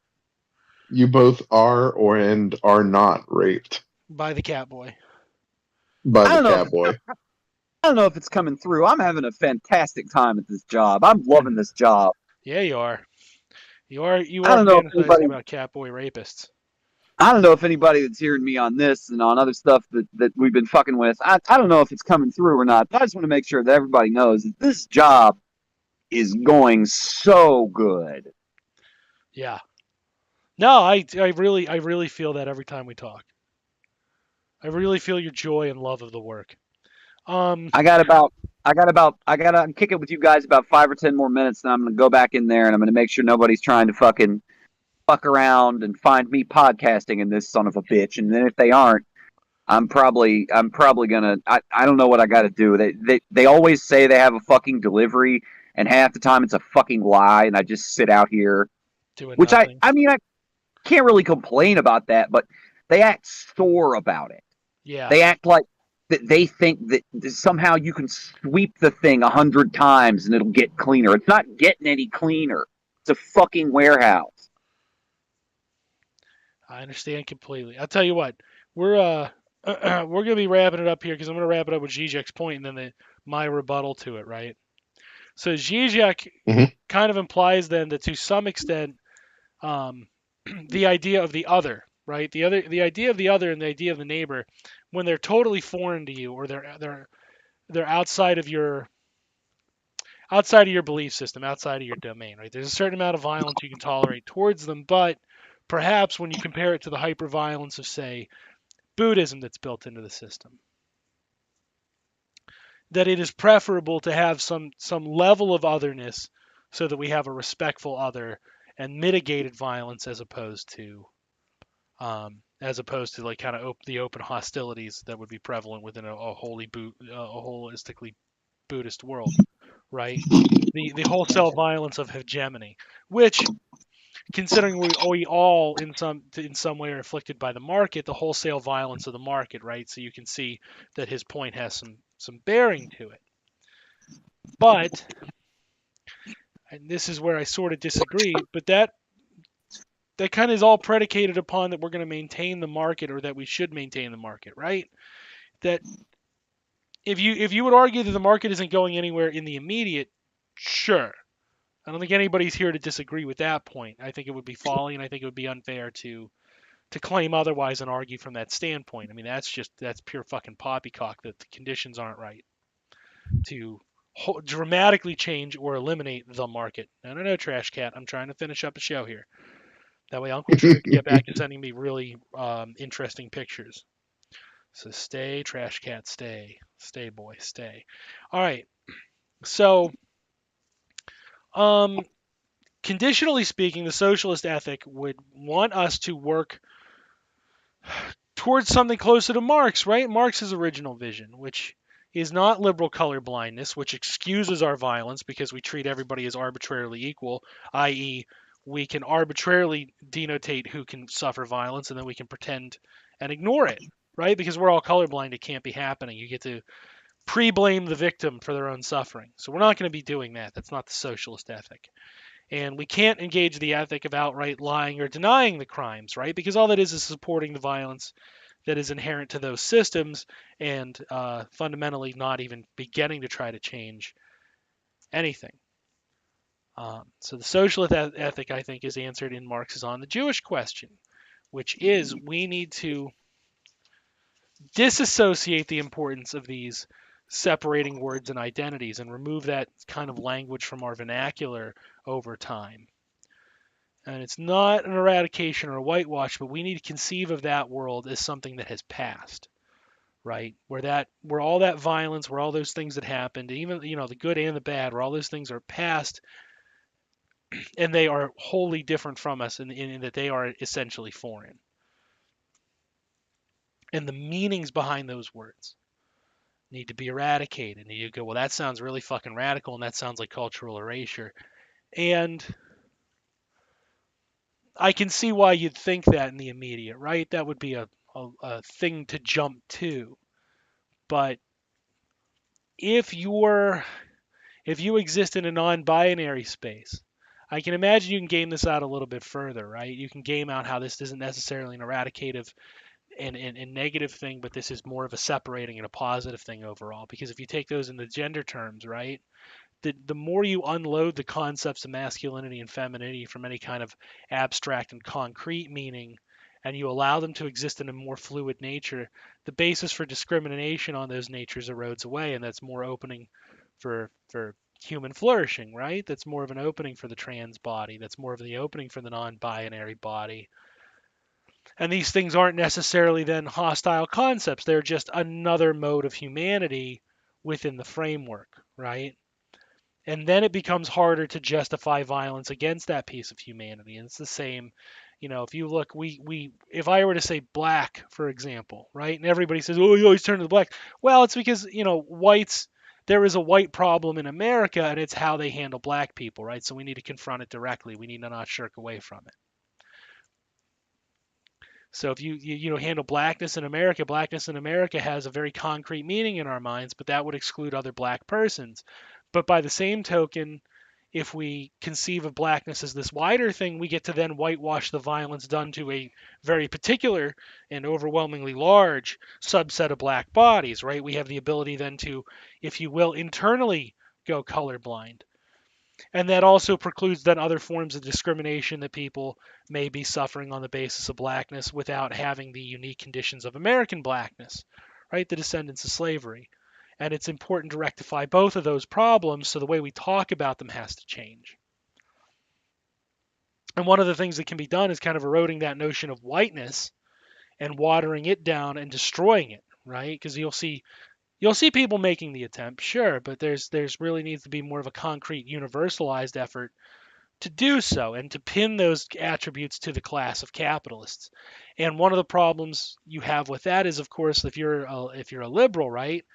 Speaker 3: you both are and are not raped
Speaker 2: By the Catboy.
Speaker 3: by the Catboy.
Speaker 4: I don't know if it's coming through. I'm having a fantastic time at this job. I'm loving this job.
Speaker 2: Yeah, you are. You are
Speaker 4: I don't know if
Speaker 2: fantasizing about Catboy rapists.
Speaker 4: I don't know if anybody that's hearing me on this and on other stuff that we've been fucking with, I don't know if it's coming through or not. But I just want to make sure that everybody knows that this job is going so good.
Speaker 2: Yeah. No, I really feel that every time we talk. I really feel your joy and love of the work.
Speaker 4: I gotta kick it with you guys about 5 or 10 more minutes, and I'm gonna go back in there and I'm gonna make sure nobody's trying to fucking fuck around and find me podcasting in this son of a bitch. And then if they aren't, I'm probably gonna I don't know what I gotta do. They always say they have a fucking delivery, and half the time it's a fucking lie, and I just sit out here.
Speaker 2: Doing
Speaker 4: which
Speaker 2: nothing.
Speaker 4: I mean I can't really complain about that, but they act sore about it.
Speaker 2: Yeah.
Speaker 4: They act like that they think that somehow you can sweep the thing 100 times and it'll get cleaner. It's not getting any cleaner. It's a fucking warehouse.
Speaker 2: I understand completely. I'll tell you what, we're we're gonna be wrapping it up here because I'm gonna wrap it up with Zizek's point and then my rebuttal to it, right? So Zizek
Speaker 3: Mhm.
Speaker 2: kind of implies then that to some extent, the idea of the other, right? The idea of the other and the idea of the neighbor, when they're totally foreign to you or they're outside of your belief system, outside of your domain, right? There's a certain amount of violence you can tolerate towards them, but perhaps when you compare it to the hyper-violence of, say, Buddhism that's built into the system, that it is preferable to have some level of otherness so that we have a respectful other and mitigated violence as opposed to like kind of the open hostilities that would be prevalent within a holistically Buddhist world, right? The wholesale violence of hegemony, which, considering we all in some way are afflicted by the market, the wholesale violence of the market, right? So you can see that his point has some bearing to it. But, and this is where I sort of disagree, but that kind of is all predicated upon that we're going to maintain the market or that we should maintain the market, right? That if you would argue that the market isn't going anywhere in the immediate, sure. I don't think anybody's here to disagree with that point. I think it would be folly and I think it would be unfair to claim otherwise and argue from that standpoint. I mean, that's pure fucking poppycock that the conditions aren't right to dramatically change or eliminate the market. No, Trash Cat. I'm trying to finish up a show here. That way Uncle Drew can get back to sending me really interesting pictures. So stay, Trash Cat, stay. Stay, boy, stay. All right. So, conditionally speaking, the socialist ethic would want us to work towards something closer to Marx, right? Marx's original vision, which is not liberal color blindness, which excuses our violence because we treat everybody as arbitrarily equal, i.e., we can arbitrarily denotate who can suffer violence and then we can pretend and ignore it, right? Because we're all colorblind, it can't be happening. You get to pre-blame the victim for their own suffering. So we're not going to be doing that. That's not the socialist ethic. And we can't engage the ethic of outright lying or denying the crimes, right? Because all that is supporting the violence that is inherent to those systems and fundamentally not even beginning to try to change anything. So the socialist ethic, I think, is answered in Marx's On the Jewish Question, which is we need to disassociate the importance of these separating words and identities and remove that kind of language from our vernacular over time. And it's not an eradication or a whitewash, but we need to conceive of that world as something that has passed, right? Where all that violence, where all those things that happened, even the good and the bad, where all those things are past, and they are wholly different from us, in that they are essentially foreign. And the meanings behind those words need to be eradicated. And you go, well, that sounds really fucking radical, and that sounds like cultural erasure. And I can see why you'd think that in the immediate, right? That would be a thing to jump to. But if you exist in a non-binary space, I can imagine you can game this out a little bit further, right? You can game out how this isn't necessarily an eradicative and negative thing, but this is more of a separating and a positive thing overall. Because if you take those in the gender terms, right, the more you unload the concepts of masculinity and femininity from any kind of abstract and concrete meaning, and you allow them to exist in a more fluid nature, the basis for discrimination on those natures erodes away, and that's more opening for human flourishing, right? That's more of an opening for the trans body. That's more of the opening for the non-binary body. And these things aren't necessarily then hostile concepts. They're just another mode of humanity within the framework, right? And then it becomes harder to justify violence against that piece of humanity. And it's the same, if you look, if I were to say black, for example, right? And everybody says, oh, you always turn to the black. Well, it's because, whites, there is a white problem in America, and it's how they handle black people, right? So we need to confront it directly. We need to not shirk away from it. So if you handle blackness in America has a very concrete meaning in our minds, but that would exclude other black persons. But by the same token, if we conceive of blackness as this wider thing, we get to then whitewash the violence done to a very particular and overwhelmingly large subset of black bodies, right? We have the ability then to, if you will, internally go colorblind. And that also precludes then other forms of discrimination that people may be suffering on the basis of blackness without having the unique conditions of American blackness, right? The descendants of slavery. And it's important to rectify both of those problems, so the way we talk about them has to change. And one of the things that can be done is kind of eroding that notion of whiteness and watering it down and destroying it, right? Because you'll see people making the attempt, sure, but there's really needs to be more of a concrete, universalized effort to do so and to pin those attributes to the class of capitalists. And one of the problems you have with that is, of course, if you're a liberal, right?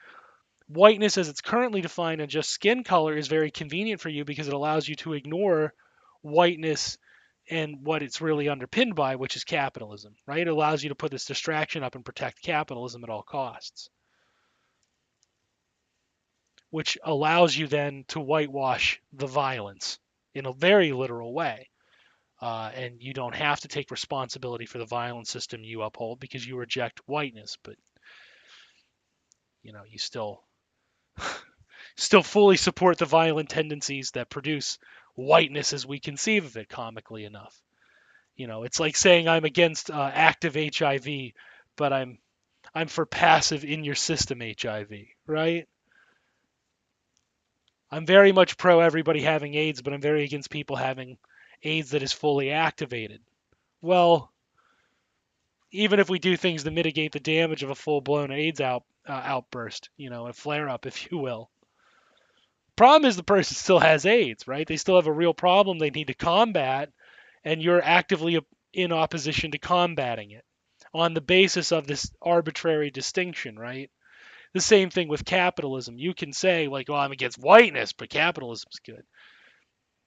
Speaker 2: Whiteness, as it's currently defined in just skin color, is very convenient for you because it allows you to ignore whiteness and what it's really underpinned by, which is capitalism, right? It allows you to put this distraction up and protect capitalism at all costs, which allows you then to whitewash the violence in a very literal way. And you don't have to take responsibility for the violent system you uphold because you reject whiteness, but you still fully support the violent tendencies that produce whiteness as we conceive of it, comically enough. It's like saying I'm against active HIV, but I'm for passive in your system HIV, right? I'm very much pro everybody having AIDS, but I'm very against people having AIDS that is fully activated. Well, even if we do things to mitigate the damage of a full-blown AIDS outburst, a flare-up, if you will. Problem is the person still has AIDS, right? They still have a real problem they need to combat, and you're actively in opposition to combating it on the basis of this arbitrary distinction, right? The same thing with capitalism. You can say, like, I'm against whiteness, but capitalism's good.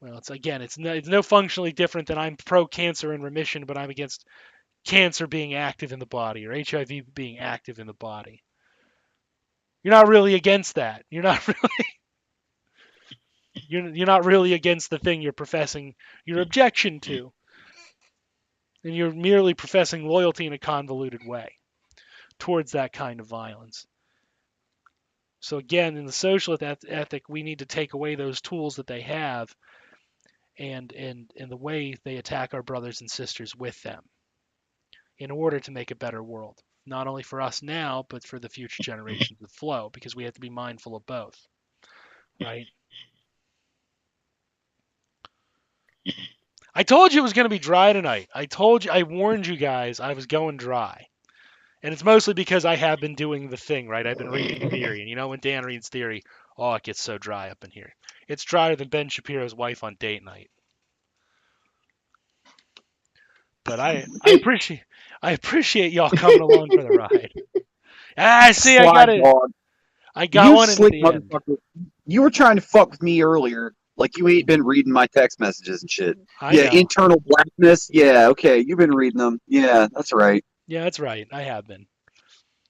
Speaker 2: Well, it's no functionally different than I'm pro-cancer and remission, but I'm against cancer being active in the body or HIV being active in the body. You're not really against that. You're not really against the thing you're professing your objection to. And you're merely professing loyalty in a convoluted way towards that kind of violence. So again, in the socialist ethic, we need to take away those tools that they have and the way they attack our brothers and sisters with them in order to make a better world. Not only for us now, but for the future generations that flow, because we have to be mindful of both, right? I told you it was going to be dry tonight. I warned you guys I was going dry. And it's mostly because I have been doing the thing, right? I've been reading theory. And when Dan reads theory, it gets so dry up in here. It's drier than Ben Shapiro's wife on date night. But I appreciate y'all coming along for the ride. See, I got it. I got one in the end.
Speaker 4: You were trying to fuck with me earlier. Like you ain't been reading my text messages and shit.
Speaker 2: I know.
Speaker 4: Internal blackness. Yeah, okay. You've been reading them. Yeah, that's right.
Speaker 2: Yeah, that's right. I have been.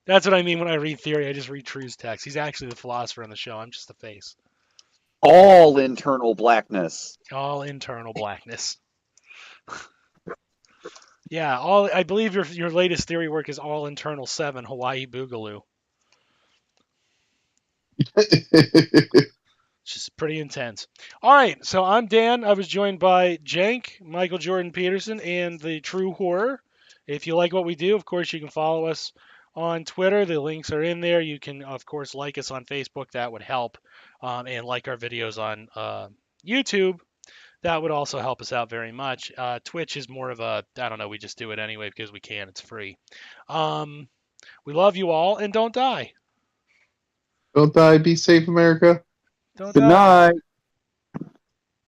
Speaker 2: That's what I mean when I read theory. I just read True's text. He's actually the philosopher on the show. I'm just the face.
Speaker 4: All internal blackness.
Speaker 2: All internal blackness. Yeah, I believe your latest theory work is all internal 7 Hawaii Boogaloo. Which is pretty intense. All right, so I'm Dan. I was joined by Jank, Michael Jordan Peterson, and the True Horror. If you like what we do, of course, you can follow us on Twitter. The links are in there. You can, of course, like us on Facebook. That would help. And like our videos on YouTube. That would also help us out very much. Twitch is more of I don't know, we just do it anyway because we can. It's free. We love you all, and don't die.
Speaker 3: Don't die. Be safe, America.
Speaker 2: Don't
Speaker 4: Good
Speaker 2: die.
Speaker 4: night.